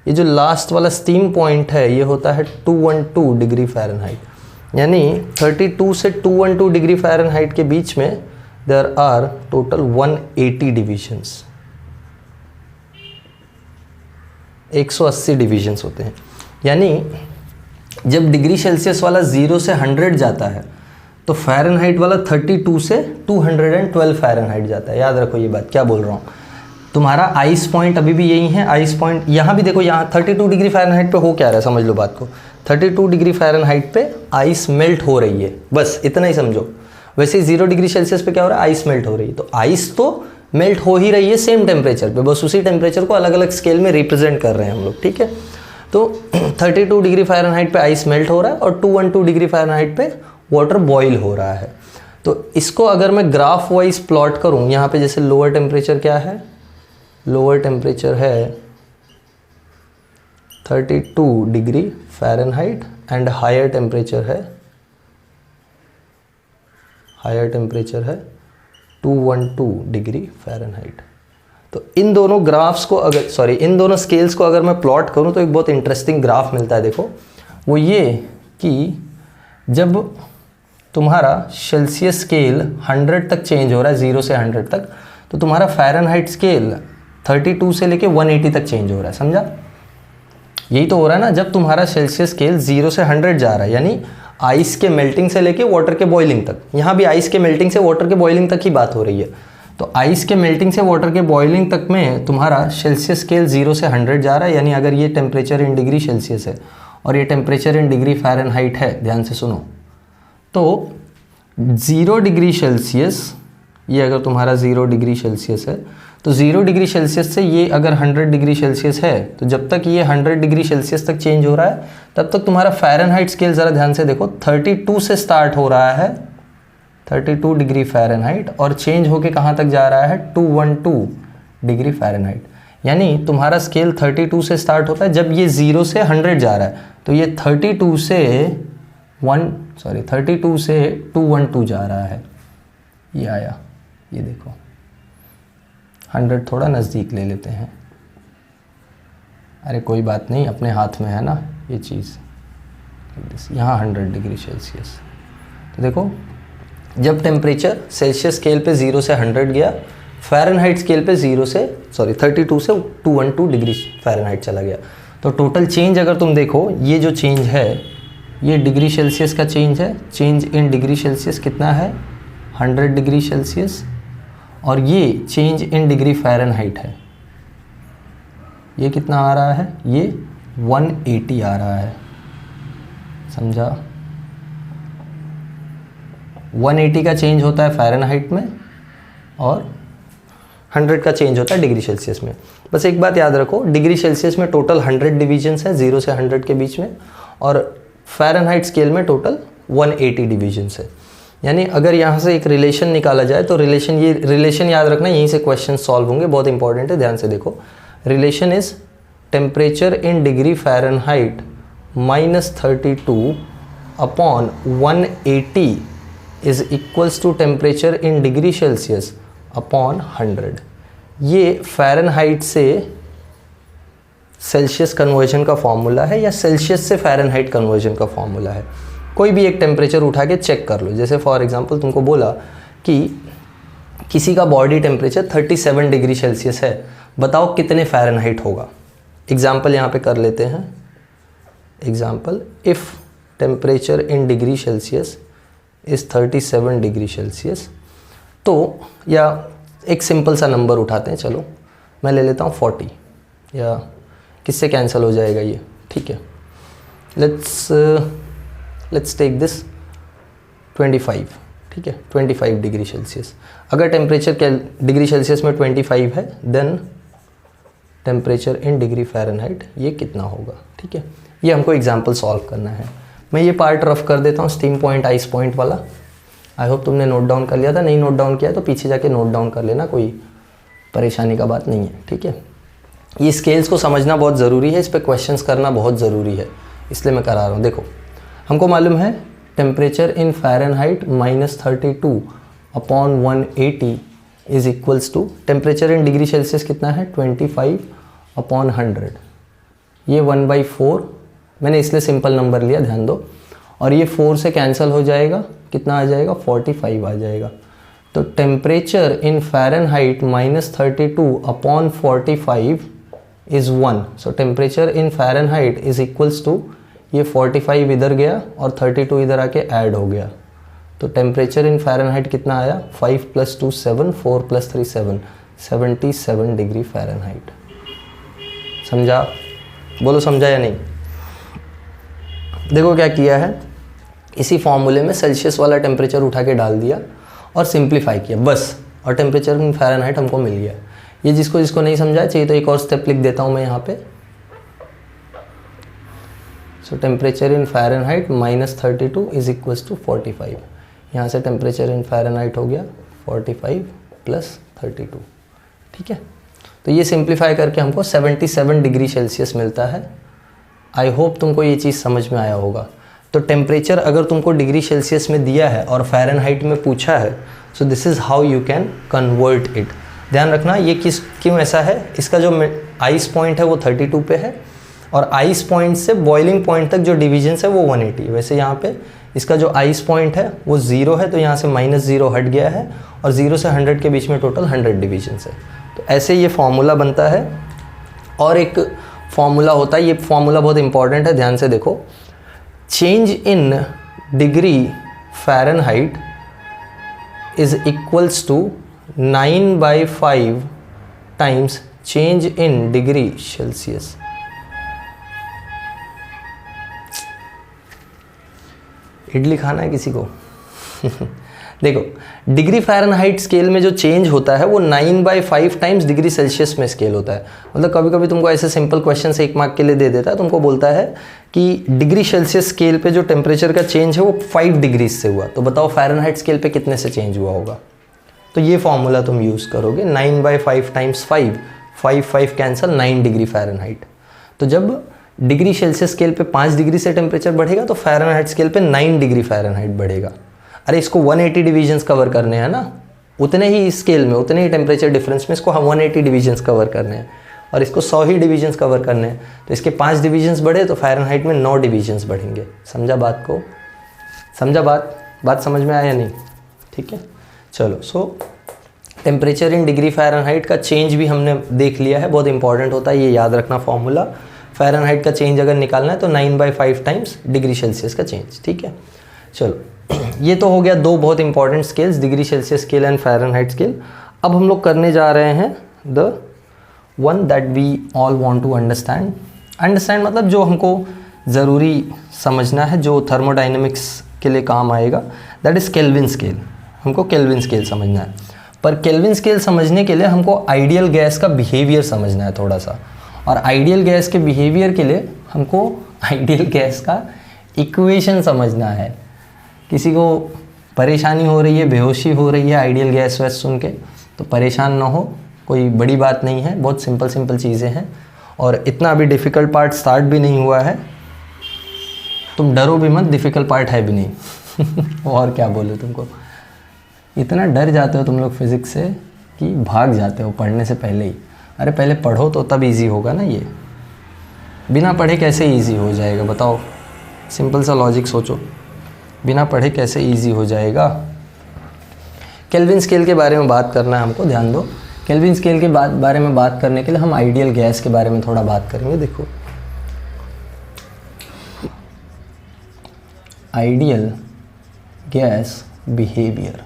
ये जो लास्ट वाला स्टीम पॉइंट है ये होता है 212 डिग्री फ़ारेनहाइट, यानी 32 से 212 डिग्री फ़ारेनहाइट के बीच में there are total 180 divisions, 180 divisions होते हैं। यानी जब डिग्री सेल्सियस वाला 0 से 100 जाता है तो फ़ारेनहाइट वाला 32 से 212 फ़ारेनहाइट जाता है। याद रखो ये बात, क्या बोल रहा हूँ। तुम्हारा आइस पॉइंट अभी भी यही है, आइस पॉइंट यहाँ भी देखो, यहाँ 32 डिग्री फ़ारेनहाइट पे हो क्या रहा है, समझ लो बात को। 32 डिग्री फ़ारेनहाइट पे आइस मेल्ट हो रही है, बस इतना ही समझो। वैसे 0 डिग्री सेल्सियस पे क्या हो रहा है, आइस मेल्ट हो रही है। तो आइस तो मेल्ट हो ही रही है सेम टेम्परेचर पे, बस उसी टेम्परेचर को अलग अलग स्केल में रिप्रेजेंट कर रहे हैं हम लोग, ठीक है। तो 32 डिग्री फ़ारेनहाइट पे आइस मेल्ट हो रहा है और 212 डिग्री फ़ारेनहाइट पे वाटर बॉईल हो रहा है। तो इसको अगर मैं ग्राफ वाइज प्लॉट करूँ, यहाँ पे जैसे लोअर टेम्परेचर क्या है, लोअर टेम्परेचर है 32 degree Fahrenheit and higher temperature है 212 डिग्री फ़ारेनहाइट। तो इन दोनों ग्राफ्स को इन दोनों स्केल्स को अगर मैं प्लॉट करूं तो एक बहुत इंटरेस्टिंग ग्राफ मिलता है। देखो वो ये कि जब तुम्हारा सेल्सियस स्केल 100 तक चेंज हो रहा है, 0 से 100 तक, तो तुम्हारा फ़ारेनहाइट स्केल 32 से लेके 180 तक चेंज हो रहा है, समझा। यही तो हो रहा है ना, जब तुम्हारा सेल्सियस स्केल 0 से 100 जा रहा है, यानी आइस के मेल्टिंग से लेके वाटर के बॉइलिंग तक। यहाँ भी आइस के मेल्टिंग से वाटर के बॉइलिंग तक ही बात हो रही है। तो आइस के मेल्टिंग से वाटर के बॉइलिंग तक में तुम्हारा सेल्सियस स्केल 0 से 100 जा रहा है, यानी अगर ये टेम्परेचर इन डिग्री सेल्सियस है और ये टेम्परेचर इन डिग्री फ़ारेनहाइट है, ध्यान से सुनो, तो 0 डिग्री सेल्सियस, ये अगर तुम्हारा 0 डिग्री सेल्सियस है तो 0 डिग्री सेल्सियस से ये अगर 100 डिग्री सेल्सियस है, तो जब तक ये 100 डिग्री सेल्सियस तक चेंज हो रहा है तब तक तुम्हारा फ़ारेनहाइट स्केल, ज़रा ध्यान से देखो, 32 से स्टार्ट हो रहा है, 32 डिग्री फ़ारेनहाइट, और चेंज होके कहाँ तक जा रहा है, 212 डिग्री फ़ारेनहाइट। यानी तुम्हारा स्केल 32 से स्टार्ट होता है, जब ये 0 से 100 जा रहा है तो ये 32 से 212 जा रहा है। ये आया, ये देखो 100 थोड़ा नज़दीक ले लेते हैं, अरे कोई बात नहीं, अपने हाथ में है ना ये चीज़। यहाँ 100 डिग्री सेल्सियस, तो देखो जब टेम्परेचर सेल्सियस स्केल पे 0 से 100 गया, फ़ारेनहाइट स्केल पे 32 से 212 डिग्री फ़ारेनहाइट चला गया। तो टोटल चेंज अगर तुम देखो, ये जो चेंज है ये डिग्री सेल्सियस का चेंज है। चेंज इन डिग्री सेल्सियस कितना है? 100 डिग्री सेल्सियस। और ये चेंज इन डिग्री फ़ारेनहाइट है, ये कितना आ रहा है? ये 180 आ रहा है। समझा? 180 का चेंज होता है फ़ारेनहाइट में और 100 का चेंज होता है डिग्री सेल्सियस में। बस एक बात याद रखो, डिग्री सेल्सियस में टोटल 100 डिविजन्स हैं 0 से 100 के बीच में, और फ़ारेनहाइट स्केल में टोटल 180 डिविजन्स है। यानी अगर यहाँ से एक रिलेशन निकाला जाए तो ये रिलेशन याद रखना, यहीं से क्वेश्चन सॉल्व होंगे, बहुत इंपॉर्टेंट है, ध्यान से देखो। Relation is temperature in degree Fahrenheit -32 upon 180 is equals to temperature in degree Celsius upon 100। ये फ़ारेनहाइट से सेल्सियस कन्वर्जन का फॉर्मूला है या सेल्सियस से फ़ारेनहाइट कन्वर्जन का फॉर्मूला है। कोई भी एक टेम्परेचर उठा के चेक कर लो। जैसे फॉर एग्जांपल तुमको बोला कि किसी का बॉडी टेम्परेचर 37 डिग्री सेल्सियस है, बताओ कितने फ़ारेनहाइट होगा। एग्जांपल यहाँ पे कर लेते हैं। Example, if temperature in degree Celsius is 37 degree Celsius, तो या एक सिंपल सा नंबर उठाते हैं, चलो मैं ले लेता हूँ 40, या किससे कैंसिल हो जाएगा ये, ठीक है। लेट्स टेक दिस 25, ठीक है, 25 डिग्री सेल्सियस। अगर टेम्परेचर डिग्री सेल्सियस में 25 है, then temperature in degree Fahrenheit ये कितना होगा, ठीक है। ये हमको एग्जाम्पल सॉल्व करना है। मैं ये पार्ट रफ कर देता हूँ, स्टीम पॉइंट, आइस पॉइंट वाला। आई होप तुमने नोट डाउन कर लिया था। नहीं नोट डाउन किया तो पीछे जाके नोट डाउन कर लेना, कोई परेशानी का बात नहीं है, ठीक है। ये स्केल्स को समझना बहुत ज़रूरी है, इस पर क्वेश्चंस करना बहुत ज़रूरी है, इसलिए मैं करा रहा हूँ। देखो, हमको मालूम है temperature in Fahrenheit -32 upon 180 is equals to temperature in degree Celsius कितना है? 25 अपॉन 100। ये 1/4 मैंने इसलिए सिंपल नंबर लिया, ध्यान दो। और ये 4 से कैंसिल हो जाएगा, कितना आ जाएगा? 45 आ जाएगा। तो temperature in Fahrenheit -32 upon 45 is 1। So temperature in Fahrenheit is equals to, ये 45 इधर गया और 32 इधर आके ऐड हो गया, तो टेम्परेचर इन फ़ारेनहाइट कितना आया? 5 + 2 7, 4 + 3 7, 77 डिग्री फ़ारेनहाइट। समझा? बोलो समझा या नहीं? देखो क्या किया है, इसी फॉर्मूले में सेल्सियस वाला टेम्परेचर उठा के डाल दिया और सिंप्लीफाई किया बस, और टेम्परेचर इन फ़ारेनहाइट हमको मिल गया। ये जिसको नहीं समझा चाहिए तो एक और स्टेप लिख देता हूँ मैं यहाँ पे। So temperature in Fahrenheit -32 is equals to 45। यहाँ से टेम्परेचर इन फ़ारेनहाइट हो गया 45 + 32, ठीक है। तो ये सिंप्लीफाई करके हमको 77 डिग्री सेल्सियस मिलता है। आई होप तुमको ये चीज़ समझ में आया होगा। तो टेम्परेचर अगर तुमको डिग्री सेल्सियस में दिया है और फ़ारेनहाइट में पूछा है, so this is how you can convert it. ध्यान रखना ये क्यों ऐसा है। इसका जो आइस पॉइंट है वो 32 पे है, और आइस पॉइंट से बॉइलिंग पॉइंट तक जो डिवीजन्स है वो 180। वैसे यहाँ पे इसका जो आइस पॉइंट है वो 0 है, तो यहाँ से -0 हट गया है, और 0 से 100 के बीच में टोटल 100 डिवीजन्स है। तो ऐसे ये फॉर्मूला बनता है। और एक फॉर्मूला होता है, ये फॉर्मूला बहुत इंपॉर्टेंट है, ध्यान से देखो। Change in degree Fahrenheit is equals to 9/5 times change in degree Celsius. Idli खाना है किसी को? देखो, डिग्री फ़ारेनहाइट स्केल में जो चेंज होता है वो 9/5 टाइम्स डिग्री सेल्सियस में स्केल होता है। मतलब कभी कभी तुमको ऐसे सिंपल क्वेश्चन से 1 मार्क के लिए दे देता है, तुमको बोलता है कि डिग्री सेल्सियस स्केल पे जो टेम्परेचर का चेंज है वो 5 डिग्रीज से हुआ, तो बताओ फ़ारेनहाइट स्केल पे कितने से चेंज हुआ होगा। तो ये फॉर्मूला तुम यूज़ करोगे, 9/5 टाइम्स 5, 5 कैंसल, 9 डिग्री फ़ारेनहाइट। तो जब डिग्री सेल्सियस स्केल पे 5 डिग्री से टेम्परेचर बढ़ेगा तो फ़ारेनहाइट स्केल पे 9 डिग्री फ़ारेनहाइट बढ़ेगा। अरे इसको 180 डिवीजन्स कवर करने हैं ना, उतने ही स्केल में, उतने ही टेम्परेचर डिफरेंस में इसको हम 180 डिवीजन्स कवर करने हैं, और इसको 100 ही डिवीजन्स कवर करने हैं। तो इसके 5 डिवीजन्स बढ़े तो फ़ारेनहाइट में 9 डिवीजन्स बढ़ेंगे। समझा बात को? समझा बात समझ में आया या नहीं? ठीक है, चलो। सो टेम्परेचर इन डिग्री फ़ारेनहाइट का चेंज भी हमने देख लिया है, बहुत इंपॉर्टेंट होता है, ये याद रखना फॉर्मूला। फ़ारेनहाइट का चेंज अगर निकालना है तो 9/5 टाइम्स डिग्री सेल्सियस का चेंज। ठीक है, चलो ये तो हो गया दो बहुत important scales, degree Celsius scale and Fahrenheit scale. अब हम लोग करने जा रहे हैं the one that we all want to understand. Understand मतलब जो हमको ज़रूरी समझना है, जो थर्मोडाइनमिक्स के लिए काम आएगा, दैट इज़ केल्विन स्केल। हमको केल्विन स्केल समझना है, पर केल्विन स्केल समझने के लिए हमको आइडियल गैस का बिहेवियर समझना है थोड़ा सा, और आइडियल गैस के बिहेवियर के लिए हमको आइडियल गैस का इक्वेशन समझना है। किसी को परेशानी हो रही है, बेहोशी हो रही है आइडियल गैस वैस सुन के, तो परेशान ना हो, कोई बड़ी बात नहीं है, बहुत सिंपल चीज़ें हैं, और इतना अभी डिफ़िकल्ट पार्ट स्टार्ट भी नहीं हुआ है, तुम डरो भी मत, डिफ़िकल्ट पार्ट है भी नहीं। और क्या बोलूँ तुमको, इतना डर जाते हो तुम लोग फिज़िक्स से कि भाग जाते हो पढ़ने से पहले ही। अरे पहले पढ़ो तो तब इजी होगा ना, ये बिना पढ़े कैसे इजी हो जाएगा बताओ, सिंपल सा लॉजिक सोचो, बिना पढ़े कैसे इजी हो जाएगा। केल्विन स्केल के बारे में बात करना है हमको, ध्यान दो। केल्विन स्केल के बारे में बात करने के लिए हम आइडियल गैस के बारे में थोड़ा बात करेंगे। देखो, आइडियल गैस बिहेवियर।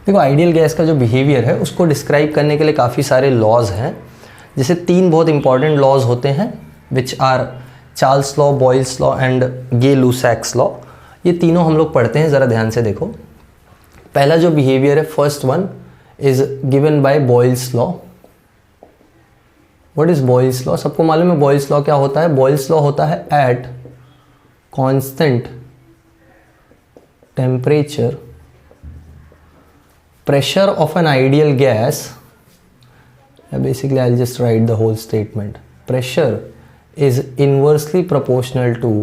देखो, आइडियल गैस का जो बिहेवियर है उसको डिस्क्राइब करने के लिए काफ़ी सारे लॉज हैं। जैसे तीन बहुत इंपॉर्टेंट लॉज होते हैं, which are Charles law, Boyle's law and Gay-Lussac's law. ये तीनों हम लोग पढ़ते हैं, ज़रा ध्यान से देखो। पहला जो बिहेवियर है, first one is given by Boyle's law. What is Boyle's law? सबको मालूम है बॉयल्स लॉ क्या होता है। बॉयल्स लॉ होता है at constant temperature pressure of an ideal gas, basically I'll just write the whole statement. Pressure is inversely proportional to,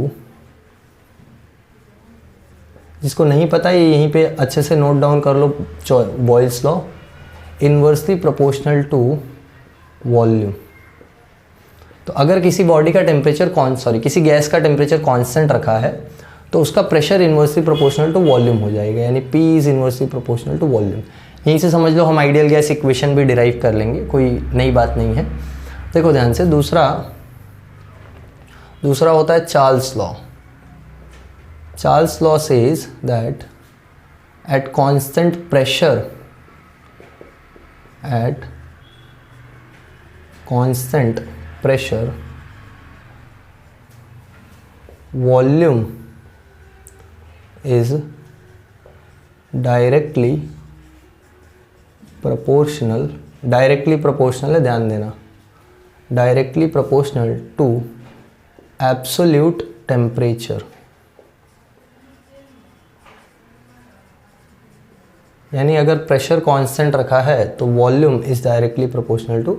जिसको नहीं पता ये यहीं पे अच्छे से नोट डाउन कर लो, Boyle's law, inversely proportional to volume. तो अगर किसी बॉडी का टेम्परेचर किसी गैस का टेम्परेचर कांस्टेंट रखा है तो उसका pressure inversely proportional to volume हो जाएगा, यानी P is inversely proportional to volume. यहीं से समझ लो हम आइडियल गैस इक्वेशन भी डिराइव कर लेंगे, कोई नई बात नहीं है। देखो ध्यान से, दूसरा होता है Charles law. Charles law says that at constant pressure, volume is directly proportional है, ध्यान देना, directly proportional to absolute temperature। यानी अगर प्रेशर कांस्टेंट रखा है तो volume is directly proportional to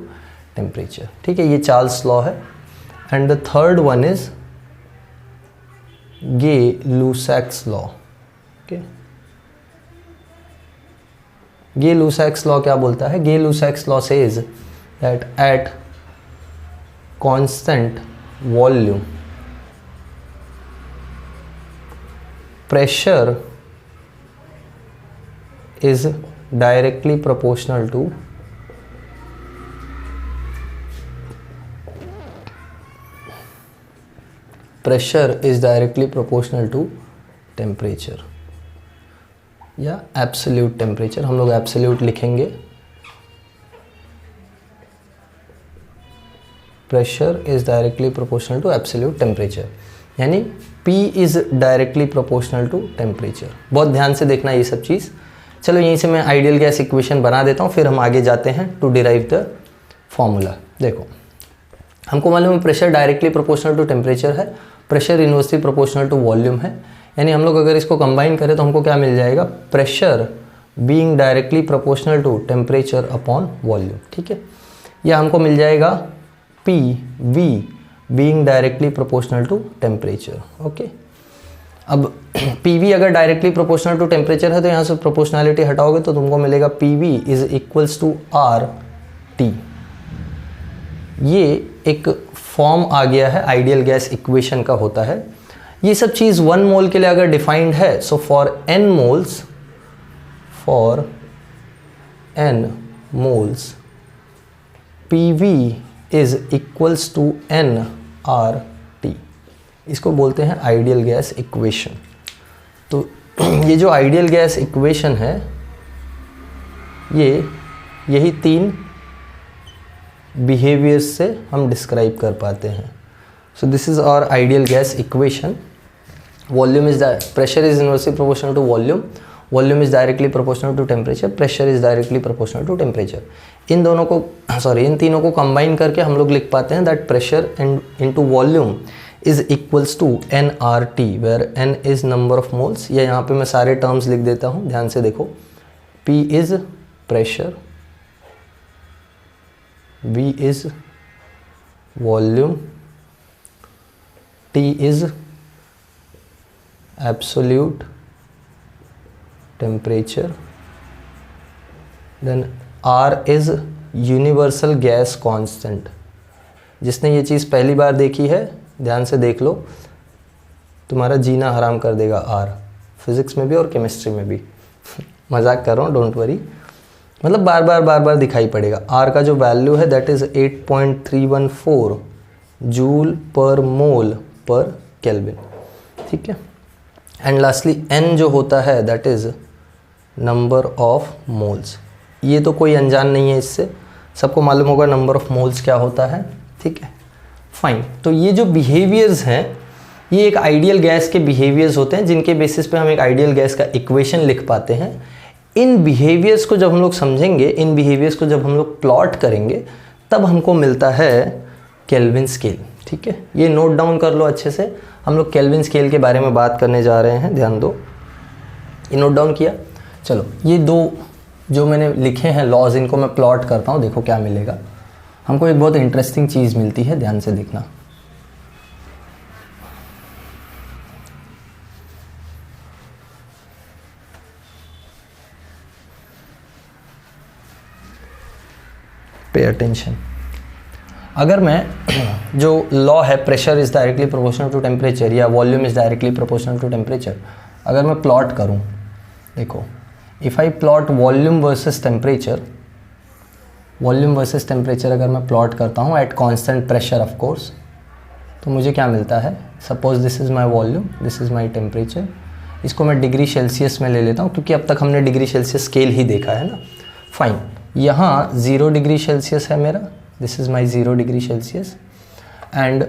temperature. ठीक है, ये चार्ल्स लॉ है। And the third one is Gay Lussac's law. Okay, Gay Lussac's law क्या बोलता है? Gay Lussac's law says that at constant volume pressure is directly proportional to temperature या absolute temperature। हम लोग absolute लिखेंगे, pressure is directly proportional to absolute temperature, यानी P is directly proportional to temperature। बहुत ध्यान से देखना ये सब चीज़। चलो यहीं से मैं आइडियल गैस इक्वेशन बना देता हूँ, फिर हम आगे जाते हैं टू डिराइव द फॉर्मूला। देखो, हमको मालूम है pressure directly proportional to temperature है, pressure inversely proportional to volume है, यानी हम लोग अगर इसको कंबाइन करें तो हमको क्या मिल जाएगा? Pressure being directly proportional to temperature upon volume. ठीक है, या हमको मिल जाएगा P V being directly proportional to temperature. Okay, अब पी वी अगर डायरेक्टली प्रोपोर्शनल टू टेम्परेचर है तो यहाँ से प्रोपोर्शनैलिटी हटाओगे तो तुमको मिलेगा P V is equals to R T. ये एक फॉर्म आ गया है, आइडियल गैस इक्वेशन का होता है। ये सब चीज़ 1 मोल के लिए अगर डिफाइंड है, so for n moles for n moles PV is equals to nRT। इसको बोलते हैं आइडियल गैस इक्वेशन। तो ये जो आइडियल गैस इक्वेशन है यही 3 बिहेवियर्स से हम डिस्क्राइब कर पाते हैं। So this is our ideal gas equation. Volume is pressure is inversely proportional to volume, volume is directly proportional to temperature, pressure is directly proportional to temperature. इन तीनों को कंबाइन करके हम लोग लिख पाते हैं that pressure into volume is equals to nRT, where n is number of moles. या यहाँ पे मैं सारे टर्म्स लिख देता हूँ, ध्यान से देखो। P is pressure, V is volume, T is absolute temperature, then R is universal gas constant. जिसने ये चीज़ पहली बार देखी है ध्यान से देख लो, तुम्हारा जीना हराम कर देगा R, फिजिक्स में भी और केमिस्ट्री में भी। मजाक कर रहा हूँ, डोंट वरी। मतलब बार बार दिखाई पड़ेगा। R का जो वैल्यू है दैट इज़ 8.314 जूल पर मोल पर केल्विन, ठीक है। एंड लास्टली N जो होता है that is number of moles. ये तो कोई अनजान नहीं है, इससे सबको मालूम होगा नंबर ऑफ मोल्स क्या होता है, ठीक है, फाइन। तो ये जो बिहेवियर्स हैं ये एक आइडियल गैस के बिहेवियर्स होते हैं जिनके बेसिस पे हम एक आइडियल गैस का इक्वेशन लिख पाते हैं। इन बिहेवियर्स को जब हम लोग समझेंगे, इन बिहेवियर्स को जब हम लोग प्लॉट करेंगे, तब हमको मिलता है केल्विन स्केल, ठीक है। ये नोट डाउन कर लो अच्छे से, हम लोग केल्विन स्केल के बारे में बात करने जा रहे हैं, ध्यान दो। ये नोट डाउन किया? चलो ये 2 जो मैंने लिखे हैं लॉज, इनको मैं प्लॉट करता हूँ, देखो क्या मिलेगा। हमको एक बहुत इंटरेस्टिंग चीज़ मिलती है, ध्यान से देखना। Pay attention. अगर मैं जो लॉ है pressure is directly proportional to temperature या volume is directly proportional to temperature, अगर मैं प्लॉट करूं, देखो if I plot volume versus temperature, volume versus temperature अगर मैं प्लॉट करता हूँ at constant pressure of course, तो मुझे क्या मिलता है। Suppose this is my volume, this is my temperature. इसको मैं डिग्री सेल्सियस में ले लेता हूँ क्योंकि अब तक हमने डिग्री सेल्सियस स्केल ही देखा है ना, फाइन। यहाँ 0 डिग्री सेल्सियस है मेरा, this is my 0 degree Celsius. And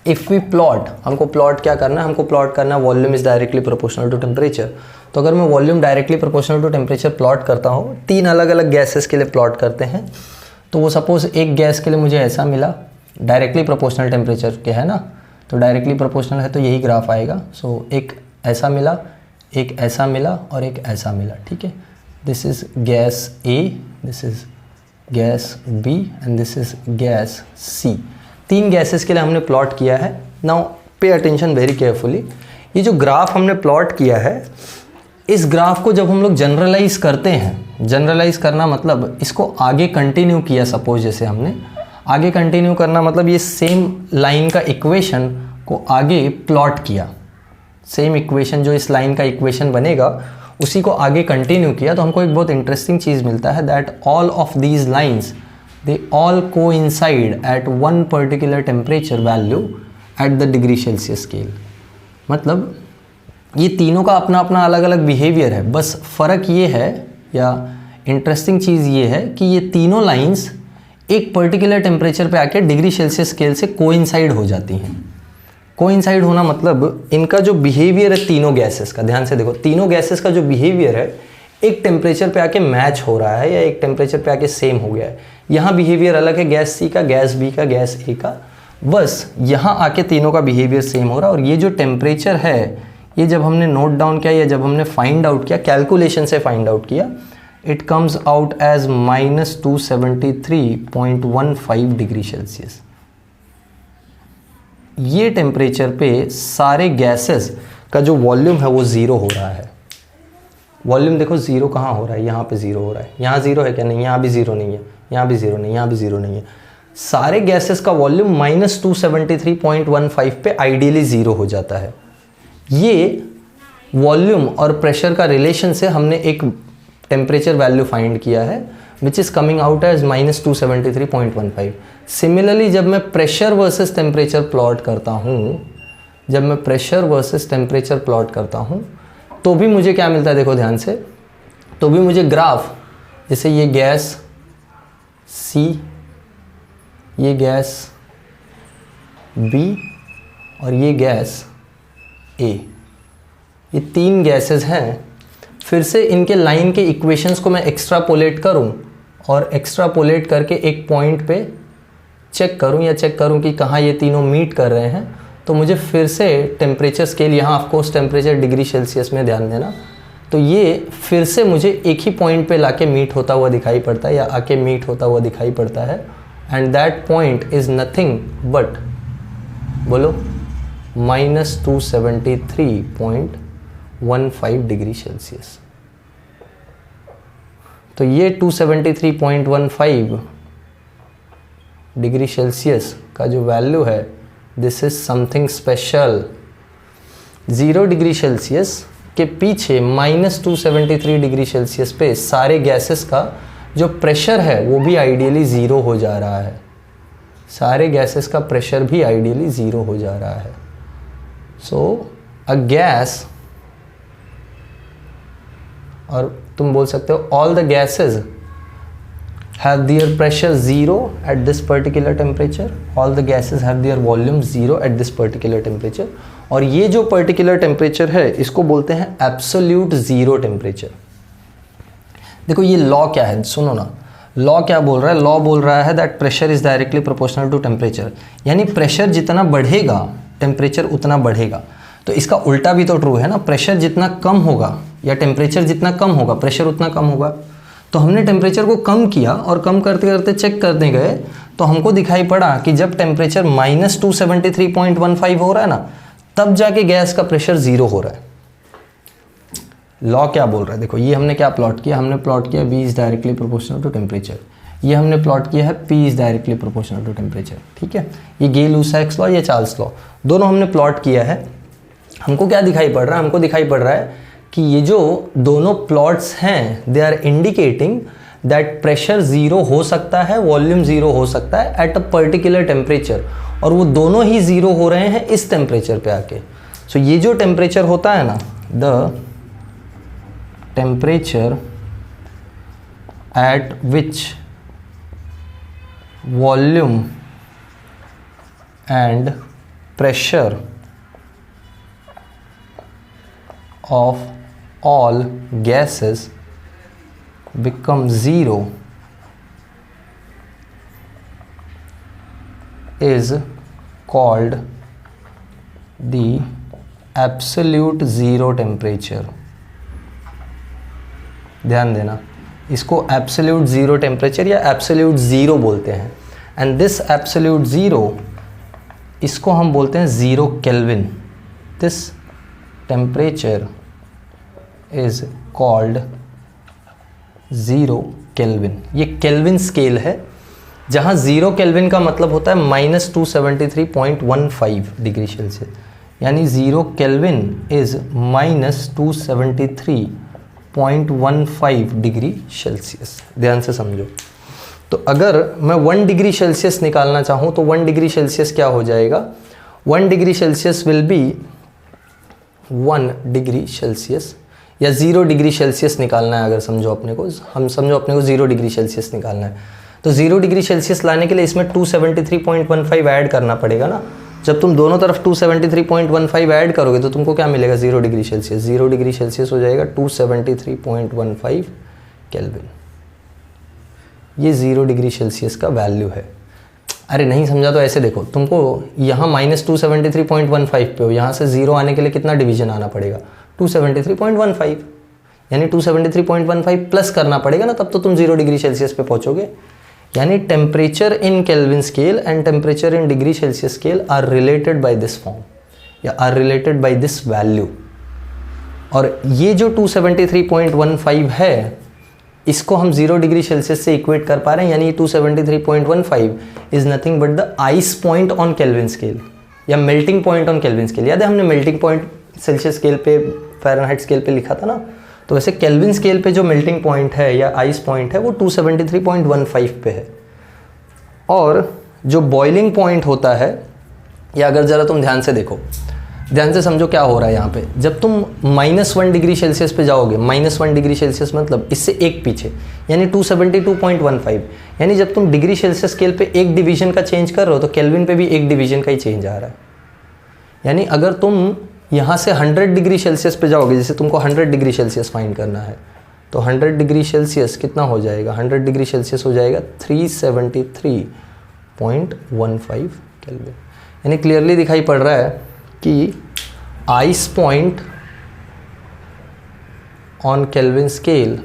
if we plot, हमको प्लॉट क्या करना है, हमको प्लॉट करना है volume is directly proportional to temperature. तो अगर मैं volume directly proportional to temperature plot करता हूँ, 3 अलग अलग गैसेस के लिए प्लॉट करते हैं, तो वो सपोज़ एक गैस के लिए मुझे ऐसा मिला, डायरेक्टली प्रोपोर्शनल टेम्परेचर के है ना, तो डायरेक्टली प्रोपोर्शनल है तो यही ग्राफ आएगा। सो एक ऐसा मिला, एक ऐसा मिला और एक ऐसा मिला, ठीक है। This is gas A, this is gas B and this is gas C। 3 gases के लिए हमने प्लॉट किया है। Now pay attention very carefully. ये जो ग्राफ हमने प्लॉट किया है, इस ग्राफ को जब हम लोग जनरलाइज करते हैं, जनरलाइज करना मतलब इसको आगे कंटिन्यू किया, सपोज जैसे हमने आगे कंटिन्यू करना मतलब ये सेम लाइन का इक्वेशन को आगे प्लॉट किया, सेम इक्वेशन जो इस लाइन का इक्वेशन बनेगा उसी को आगे कंटिन्यू किया, तो हमको एक बहुत इंटरेस्टिंग चीज़ मिलता है that all of these lines they all coincide at one particular temperature value at the degree Celsius scale. मतलब ये तीनों का अपना अपना अलग अलग बिहेवियर है, बस फ़र्क ये है या इंटरेस्टिंग चीज़ ये है कि ये तीनों लाइंस एक पर्टिकुलर टेम्परेचर पे आके डिग्री सेल्सियस स्केल से कोइंसाइड हो जाती हैं। कोइंसाइड होना मतलब इनका जो बिहेवियर है तीनों गैसेस का, ध्यान से देखो, तीनों गैसेस का जो बिहेवियर है एक टेम्परेचर पे आके मैच हो रहा है या एक टेम्परेचर पे आके सेम हो गया है। यहाँ बिहेवियर अलग है गैस सी का, गैस बी का, गैस ए का, बस यहाँ आके तीनों का बिहेवियर सेम हो रहा है। और ये जो टेम्परेचर है ये जब हमने नोट डाउन किया या जब हमने फाइंड आउट किया, कैलकुलेशन से फाइंड आउट किया, it comes out as -273.15 degree Celsius. ये टेम्परेचर पे सारे गैसेस का जो वॉल्यूम है वो ज़ीरो हो रहा है। वॉल्यूम देखो ज़ीरो कहाँ हो रहा है, यहाँ पे ज़ीरो हो रहा है। यहाँ ज़ीरो है क्या? नहीं, यहाँ भी ज़ीरो नहीं है, यहाँ भी ज़ीरो नहीं, यहाँ भी ज़ीरो नहीं है। सारे गैसेस का वॉल्यूम -273.15 पे आइडियली ज़ीरो हो जाता है। ये वॉल्यूम और प्रेशर का रिलेशन से हमने एक टेम्परेचर वैल्यू फाइंड किया है which is coming out as -273.15। Similarly जब मैं प्रेशर वर्सेस टेम्परेचर प्लॉट करता हूँ, तो भी मुझे क्या मिलता है, देखो ध्यान से, तो भी मुझे ग्राफ, जैसे ये गैस C, ये गैस B और ये गैस A, ये 3 गैसेस हैं। फिर से इनके लाइन के इक्वेशंस को मैं एक्स्ट्रापोलेट करूं और एक्स्ट्रापोलेट करके एक पॉइंट पे चेक करूं कि कहाँ ये तीनों मीट कर रहे हैं, तो मुझे फिर से टेम्परेचर स्केल, यहाँ ऑफकोर्स टेम्परेचर डिग्री सेल्सियस में ध्यान देना, तो ये फिर से मुझे एक ही पॉइंट पे लाके मीट होता हुआ दिखाई पड़ता है या आके मीट होता हुआ दिखाई पड़ता है। And that point is nothing but, बोलो, -273.15 डिग्री सेल्सियस। तो ये 273.15 डिग्री सेल्सियस का जो वैल्यू है, this is something special. 0 degree Celsius के पीछे -273 डिग्री सेल्सियस पे सारे गैसेस का जो प्रेशर है वो भी आइडियली 0 हो जा रहा है। सारे गैसेस का प्रेशर भी आइडियली 0 हो जा रहा है। सो अ गैस, और तुम बोल सकते हो all the gases have their pressure 0 at this particular temperature, all the gases have their volume 0 at this particular temperature. और ये जो पर्टिकुलर टेम्परेचर है इसको बोलते हैं एब्सोल्यूट ज़ीरो टेम्परेचर। देखो ये लॉ क्या है, सुनो ना, लॉ क्या बोल रहा है, लॉ बोल रहा है that pressure is directly proportional to temperature, यानी प्रेशर जितना बढ़ेगा टेम्परेचर उतना बढ़ेगा। तो इसका उल्टा भी तो ट्रू है ना, प्रेशर जितना कम होगा या टेम्परेचर जितना कम होगा प्रेशर उतना कम होगा। तो हमने टेम्परेचर को कम किया और कम करते करते चेक करने गए तो हमको दिखाई पड़ा कि जब टेम्परेचर -273.15 हो रहा है ना, तब जाके गैस का प्रेशर 0 हो रहा है। लॉ क्या बोल रहा है, देखो ये हमने क्या प्लॉट किया, हमने प्लॉट किया V is directly proportional to temperature, ये हमने प्लॉट किया है P is directly proportional to temperature. ठीक है, ये गे-लुसाक्स लॉ, ये चार्ल्स लॉ, दोनों हमने प्लॉट किया है। हमको क्या दिखाई पड़ रहा है, हमको दिखाई पड़ रहा है कि ये जो दोनों प्लॉट्स हैं they are indicating that pressure 0 हो सकता है, वॉल्यूम 0 हो सकता है एट अ पर्टिकुलर टेम्परेचर, और वो दोनों ही 0 हो रहे हैं इस टेम्परेचर पे आके। सो ये जो टेम्परेचर होता है ना, the temperature at which volume and pressure of all gases become 0 is called the absolute zero temperature। ध्यान देना, इसको absolute zero temperature या absolute zero बोलते हैं। and this absolute zero, इसको हम बोलते हैं 0 kelvin. this temperature is called 0 kelvin. ये केल्विन स्केल है, जहाँ 0 केल्विन का मतलब होता है -273.15 डिग्री सेल्सियस, यानी 0 केल्विन इज -273.15 डिग्री सेल्सियस। ध्यान से समझो, तो अगर मैं 1 डिग्री सेल्सियस निकालना चाहूँ तो 1 डिग्री सेल्सियस क्या हो जाएगा, 1 degree Celsius will be 1 degree Celsius, या 0 डिग्री सेल्सियस निकालना है अगर समझो अपने को, हम समझो अपने को 0 डिग्री सेल्सियस निकालना है, तो 0 डिग्री सेल्सियस लाने के लिए इसमें 273.15 ऐड करना पड़ेगा ना। जब तुम दोनों तरफ 273.15 ऐड करोगे तो तुमको क्या मिलेगा, 0 डिग्री सेल्सियस। 0 डिग्री सेल्सियस हो जाएगा 273.15 केल्विन। ये 0 डिग्री सेल्सियस का वैल्यू है। अरे नहीं समझा तो ऐसे देखो, तुमको यहाँ -273.15 पे हो, यहाँ से 0 आने के लिए कितना डिवीजन आना पड़ेगा, 273.15, यानी 273.15 प्लस करना पड़ेगा ना, तब तो तुम 0 डिग्री सेल्सियस पे पहुँचोगे। यानी temperature in Kelvin scale and temperature in degree Celsius scale are related by this form या are related by this value. और ये जो 273.15 है इसको हम 0 डिग्री सेल्सियस से इक्वेट कर पा रहे हैं, यानी 273.15 is nothing but the ice point on Kelvin scale या melting point on Kelvin scale. याद है हमने मेल्टिंग पॉइंट सेल्सियस स्केल पे फ़ारेनहाइट स्केल पे लिखा था ना, तो वैसे केल्विन स्केल पे जो मेल्टिंग पॉइंट है या आइस पॉइंट है वो 273.15 पे है। और जो बॉइलिंग पॉइंट होता है, या अगर ज़रा तुम ध्यान से देखो, ध्यान से समझो क्या हो रहा है यहाँ पे। जब तुम -1 डिग्री सेल्सियस पे जाओगे, -1 डिग्री सेल्सियस मतलब इससे एक पीछे, यानी 272.15, यानी जब तुम डिग्री सेल्सियस स्केल पे एक डिवीजन का चेंज कर रहे हो तो केल्विन पे भी एक डिवीजन का ही चेंज आ रहा है। यानी अगर तुम यहाँ से 100 डिग्री सेल्सियस पे जाओगे, जैसे तुमको 100 डिग्री सेल्सियस फाइंड करना है, तो 100 डिग्री सेल्सियस कितना हो जाएगा, 100 डिग्री सेल्सियस हो जाएगा 373.15 केल्विन। यानी क्लियरली दिखाई पड़ रहा है कि ice point on Kelvin scale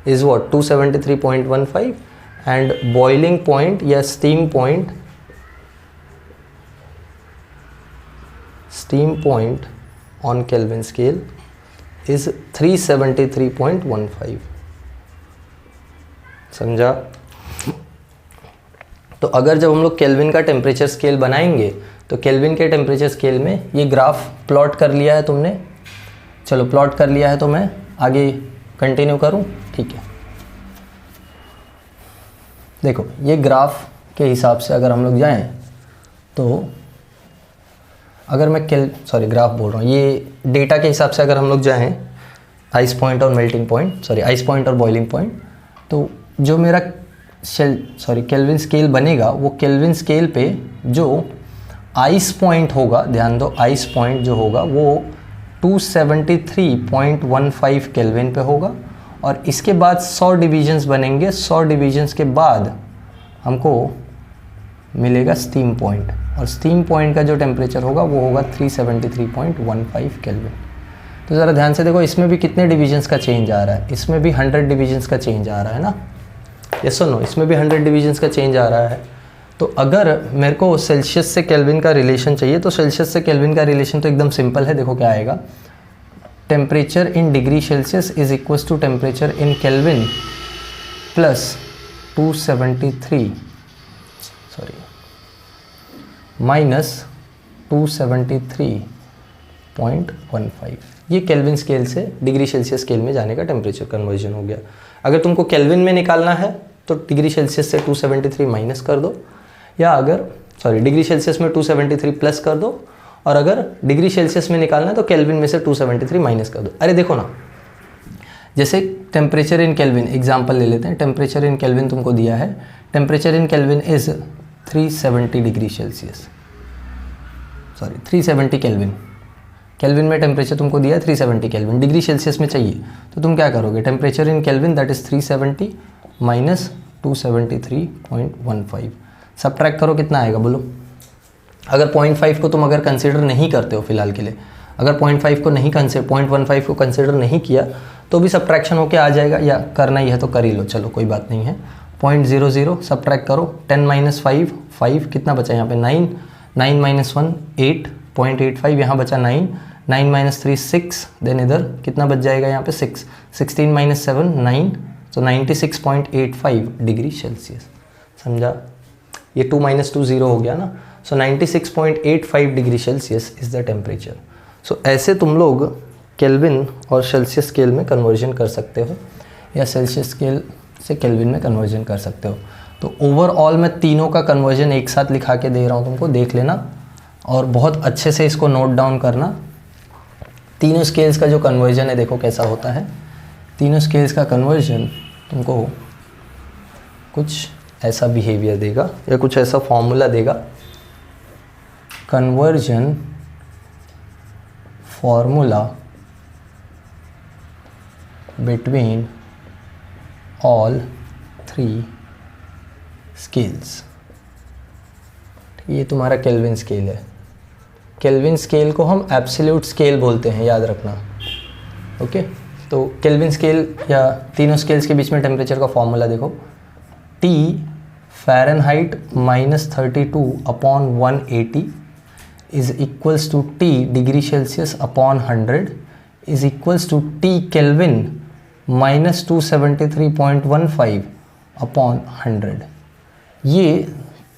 is what 273.15 and boiling point या steam point on Kelvin scale is 373.15। समझा? तो अगर जब हम लोग केल्विन का टेम्परेचर स्केल बनाएंगे तो केल्विन के टेम्परेचर स्केल में ये ग्राफ प्लॉट कर लिया है तुमने, चलो प्लॉट कर लिया है तो मैं आगे कंटिन्यू करूं? ठीक है, देखो ये ग्राफ के हिसाब से अगर हम लोग जाएं तो अगर मैं ग्राफ बोल रहा हूँ, ये डेटा के हिसाब से अगर हम लोग जाएं आइस पॉइंट और मेल्टिंग पॉइंट, आइस पॉइंट और बॉइलिंग पॉइंट, तो जो मेरा केल्विन स्केल बनेगा वो केल्विन स्केल पे जो आइस पॉइंट होगा, ध्यान दो आइस पॉइंट जो होगा वो 273.15 केल्विन पे होगा। और इसके बाद 100 डिवीजन्स बनेंगे, 100 डिवीजन्स के बाद हमको मिलेगा स्टीम पॉइंट, और स्टीम पॉइंट का जो टेम्परेचर होगा वो होगा 373.15 केल्विन। तो ज़रा ध्यान से देखो, इसमें भी कितने डिवीजन्स का चेंज आ रहा है, इसमें भी 100 डिवीजन्स का चेंज आ रहा है ना, यस और नो, इसमें भी 100 डिवीजन्स का चेंज आ रहा है। तो अगर मेरे को सेल्सियस से केल्विन का रिलेशन चाहिए तो सेल्सियस से केल्विन का रिलेशन तो एकदम सिंपल है, देखो क्या आएगा, temperature in degree Celsius is equals to temperature in Kelvin plus 273 minus 273.15। ये केल्विन स्केल से डिग्री सेल्सियस स्केल में जाने का टेम्परेचर कन्वर्जन हो गया। अगर तुमको केल्विन में निकालना है तो डिग्री सेल्सियस से 273 माइनस कर दो, या अगर डिग्री सेल्सियस में 273 प्लस कर दो, और अगर डिग्री सेल्सियस में निकालना है तो केल्विन में से 273 माइनस कर दो। अरे देखो ना, जैसे टेम्परेचर इन केल्विन एग्जांपल ले लेते हैं, टेम्परेचर इन केल्विन तुमको दिया है, temperature in kelvin is 370 degree Celsius, 370 kelvin, kelvin में टेम्परेचर तुमको दिया है 370 केल्विन, डिग्री सेल्सियस में चाहिए तो तुम क्या करोगे, temperature in kelvin that is 370 minus 273.15, subtract करो कितना आएगा बोलो। अगर 0.5 को तुम अगर कंसिडर नहीं करते हो फिलहाल के लिए, अगर 0.5 को नहीं कंसिडर 0.15 को कंसिडर नहीं किया तो भी सबट्रैक्शन होके आ जाएगा, या करना ही है तो कर ही लो, चलो कोई बात नहीं है। 0.00 सबट्रैक्ट करो, 10 माइनस 5 5, कितना बचा यहाँ पे 9, 9 माइनस 1 8, 0.85 यहाँ बचा 9, 9 माइनस 3 6, देन इधर कितना बच जाएगा यहाँ पे 6, 16 माइनस 7 9, तो 96.85 डिग्री सेल्सियस। समझा? ये 2 माइनस 2 0 हो गया ना, so 96.85 degree Celsius is the temperature. So ऐसे तुम लोग केल्विन और सेल्सियस स्केल में कन्वर्जन कर सकते हो, या सेल्सियस स्केल से केल्विन में कन्वर्जन कर सकते हो। तो ओवरऑल मैं तीनों का कन्वर्जन एक साथ लिखा के दे रहा हूँ तुमको, देख लेना और बहुत अच्छे से इसको नोट डाउन करना। तीनों स्केल्स का जो कन्वर्जन है देखो कैसा होता है। तीनों स्केल्स का कन्वर्जन तुमको कुछ ऐसा बिहेवियर देगा या कुछ ऐसा फॉर्मूला देगा, conversion formula between all 3 scales. ये तुम्हारा केल्विन स्केल है। केल्विन स्केल को हम एब्सोल्यूट स्केल बोलते हैं, याद रखना। ओके, तो केल्विन स्केल या तीनों स्केल्स के बीच में टेम्परेचर का फॉर्मूला देखो, T Fahrenheit -32 upon 180 is equals to T degree Celsius upon 100 is equals to T Kelvin -273.15 upon 100। ये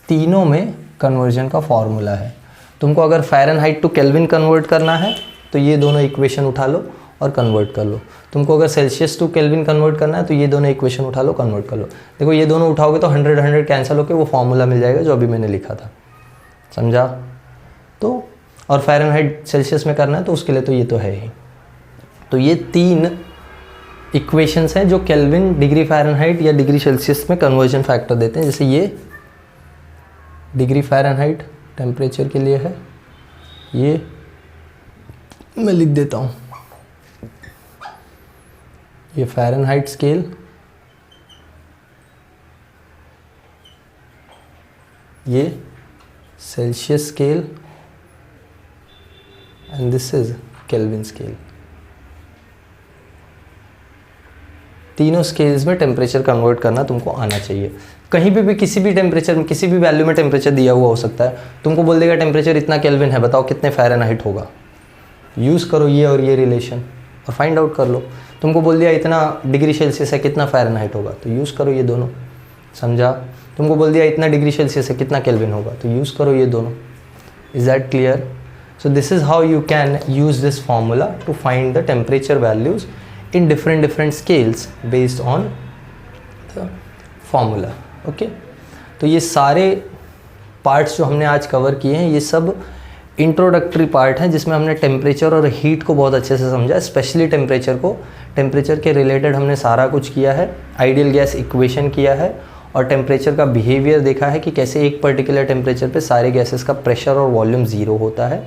तीनों में कन्वर्जन का फॉर्मूला है। तुमको अगर फ़ारेनहाइट टू केल्विन कन्वर्ट करना है तो ये दोनों इक्वेशन उठा लो और कन्वर्ट कर लो। तुमको अगर सेल्सियस टू केल्विन कन्वर्ट करना है तो ये दोनों इक्वेशन उठा लो, कन्वर्ट कर लो। देखो ये दोनों उठाओगे तो 100 कैंसिल होकर वो फॉर्मूला मिल जाएगा जो अभी मैंने लिखा था, समझा? तो और फ़ारेनहाइट सेल्सियस में करना है तो उसके लिए तो ये तो है ही। तो ये 3 इक्वेशंस हैं जो केल्विन, डिग्री फ़ारेनहाइट या डिग्री सेल्सियस में कन्वर्जन फैक्टर देते हैं। जैसे ये डिग्री फ़ारेनहाइट टेम्परेचर के लिए है, ये मैं लिख देता हूँ, ये फ़ारेनहाइट स्केल, ये Celsius scale and this is kelvin scale. तीनों स्केल्स में टेम्परेचर कन्वर्ट करना तुमको आना चाहिए। कहीं भी किसी भी टेम्परेचर में, किसी भी वैल्यू में टेम्परेचर दिया हुआ हो सकता है। तुमको बोल देगा टेम्परेचर इतना केल्विन है, बताओ कितने फ़ारेनहाइट होगा। यूज़ करो ये और ये रिलेशन और फाइंड आउट कर लो। तुमको बोल दिया इतना डिग्री सेल्सियस है, कितना फ़ारेनहाइट होगा, तो यूज़ करो ये दोनों, समझा? तुमको बोल दिया इतना डिग्री सेल्सियस है, कितना केल्विन होगा, तो यूज़ करो ये दोनों। Is that clear? So this is how you can use this formula to find the temperature values in different scales based on the formula. Okay? तो ये सारे पार्ट्स जो हमने आज कवर किए हैं ये सब इंट्रोडक्टरी पार्ट हैं जिसमें हमने टेम्परेचर और हीट को बहुत अच्छे से समझा। स्पेशली टेम्परेचर के रिलेटेड हमने सारा कुछ किया है, आइडियल गैस इक्वेशन किया है और टेम्परेचर का बिहेवियर देखा है कि कैसे एक पर्टिकुलर टेम्परेचर पे सारे गैसेस का प्रेशर और वॉल्यूम ज़ीरो होता है।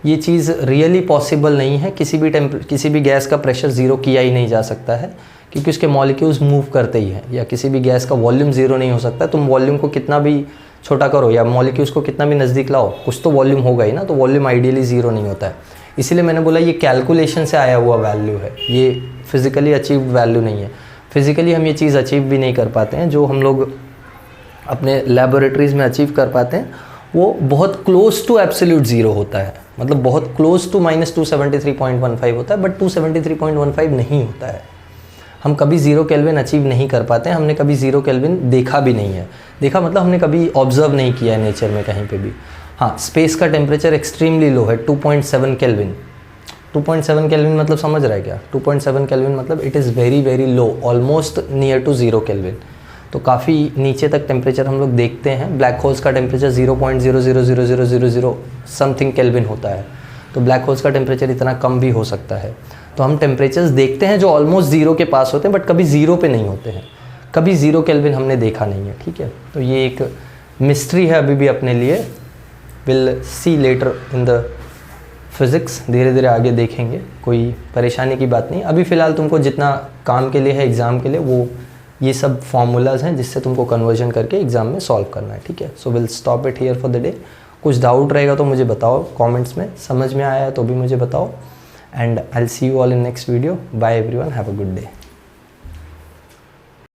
ये चीज़ रियली पॉसिबल नहीं है, किसी भी गैस का प्रेशर ज़ीरो किया ही नहीं जा सकता है क्योंकि उसके मॉलिक्यूल्स मूव करते ही हैं। या किसी भी गैस का वॉल्यूम ज़ीरो नहीं हो सकता। तुम वॉल्यूम को कितना भी छोटा करो या मॉलिक्यूल्स को कितना भी नज़दीक लाओ, कुछ तो वॉल्यूम होगा ही ना, तो वॉल्यूम आइडियली ज़ीरो नहीं होता है। इसीलिए मैंने बोला ये कैलकुलेशन से आया हुआ वैल्यू है, ये फिज़िकली अचीव्ड वैल्यू नहीं है। फिज़िकली हम ये चीज़ अचीव भी नहीं कर पाते हैं, जो हम लोग अपने लैबोरेटरीज़ में अचीव कर पाते हैं वो बहुत क्लोज टू एब्सोल्यूट ज़ीरो होता है, मतलब बहुत क्लोज टू -273.15 होता है, बट 273.15 नहीं होता है। हम कभी ज़ीरो केल्विन अचीव नहीं कर पाते हैं, हमने कभी ज़ीरो केल्विन देखा भी नहीं है। देखा मतलब हमने कभी ऑब्जर्व नहीं किया है नेचर में कहीं पे भी। हाँ, स्पेस का टेम्परेचर एक्सट्रीमली लो है, 2.7 केल्विन। 2.7 केल्विन मतलब समझ रहा है क्या? 2.7 केल्विन मतलब it is very very low, almost near to zero Kelvin. तो काफ़ी नीचे तक टेम्परेचर हम लोग देखते हैं। ब्लैक होल्स का टेम्परेचर 0.0000000 समथिंग केल्विन होता है, तो ब्लैक होल्स का टेम्परेचर इतना कम भी हो सकता है। तो हम टेम्परेचर्स देखते हैं जो ऑलमोस्ट ज़ीरो के पास होते हैं बट कभी ज़ीरो पे नहीं होते हैं, कभी ज़ीरो केल्विन हमने देखा नहीं है। ठीक है, तो ये एक मिस्ट्री है अभी भी अपने लिए। Will see later in the physics, धीरे धीरे आगे देखेंगे, कोई परेशानी की बात नहीं। अभी फ़िलहाल तुमको जितना काम के लिए है एग्ज़ाम के लिए वो ये सब फॉर्मूलाज हैं जिससे तुमको कन्वर्जन करके एग्ज़ाम में सॉल्व करना है। ठीक है, so will stop it here for the day. कुछ डाउट रहेगा तो मुझे बताओ कमेंट्स में, समझ में आया है तो भी मुझे बताओ, and I will see you all in next video. Bye everyone, have a good day.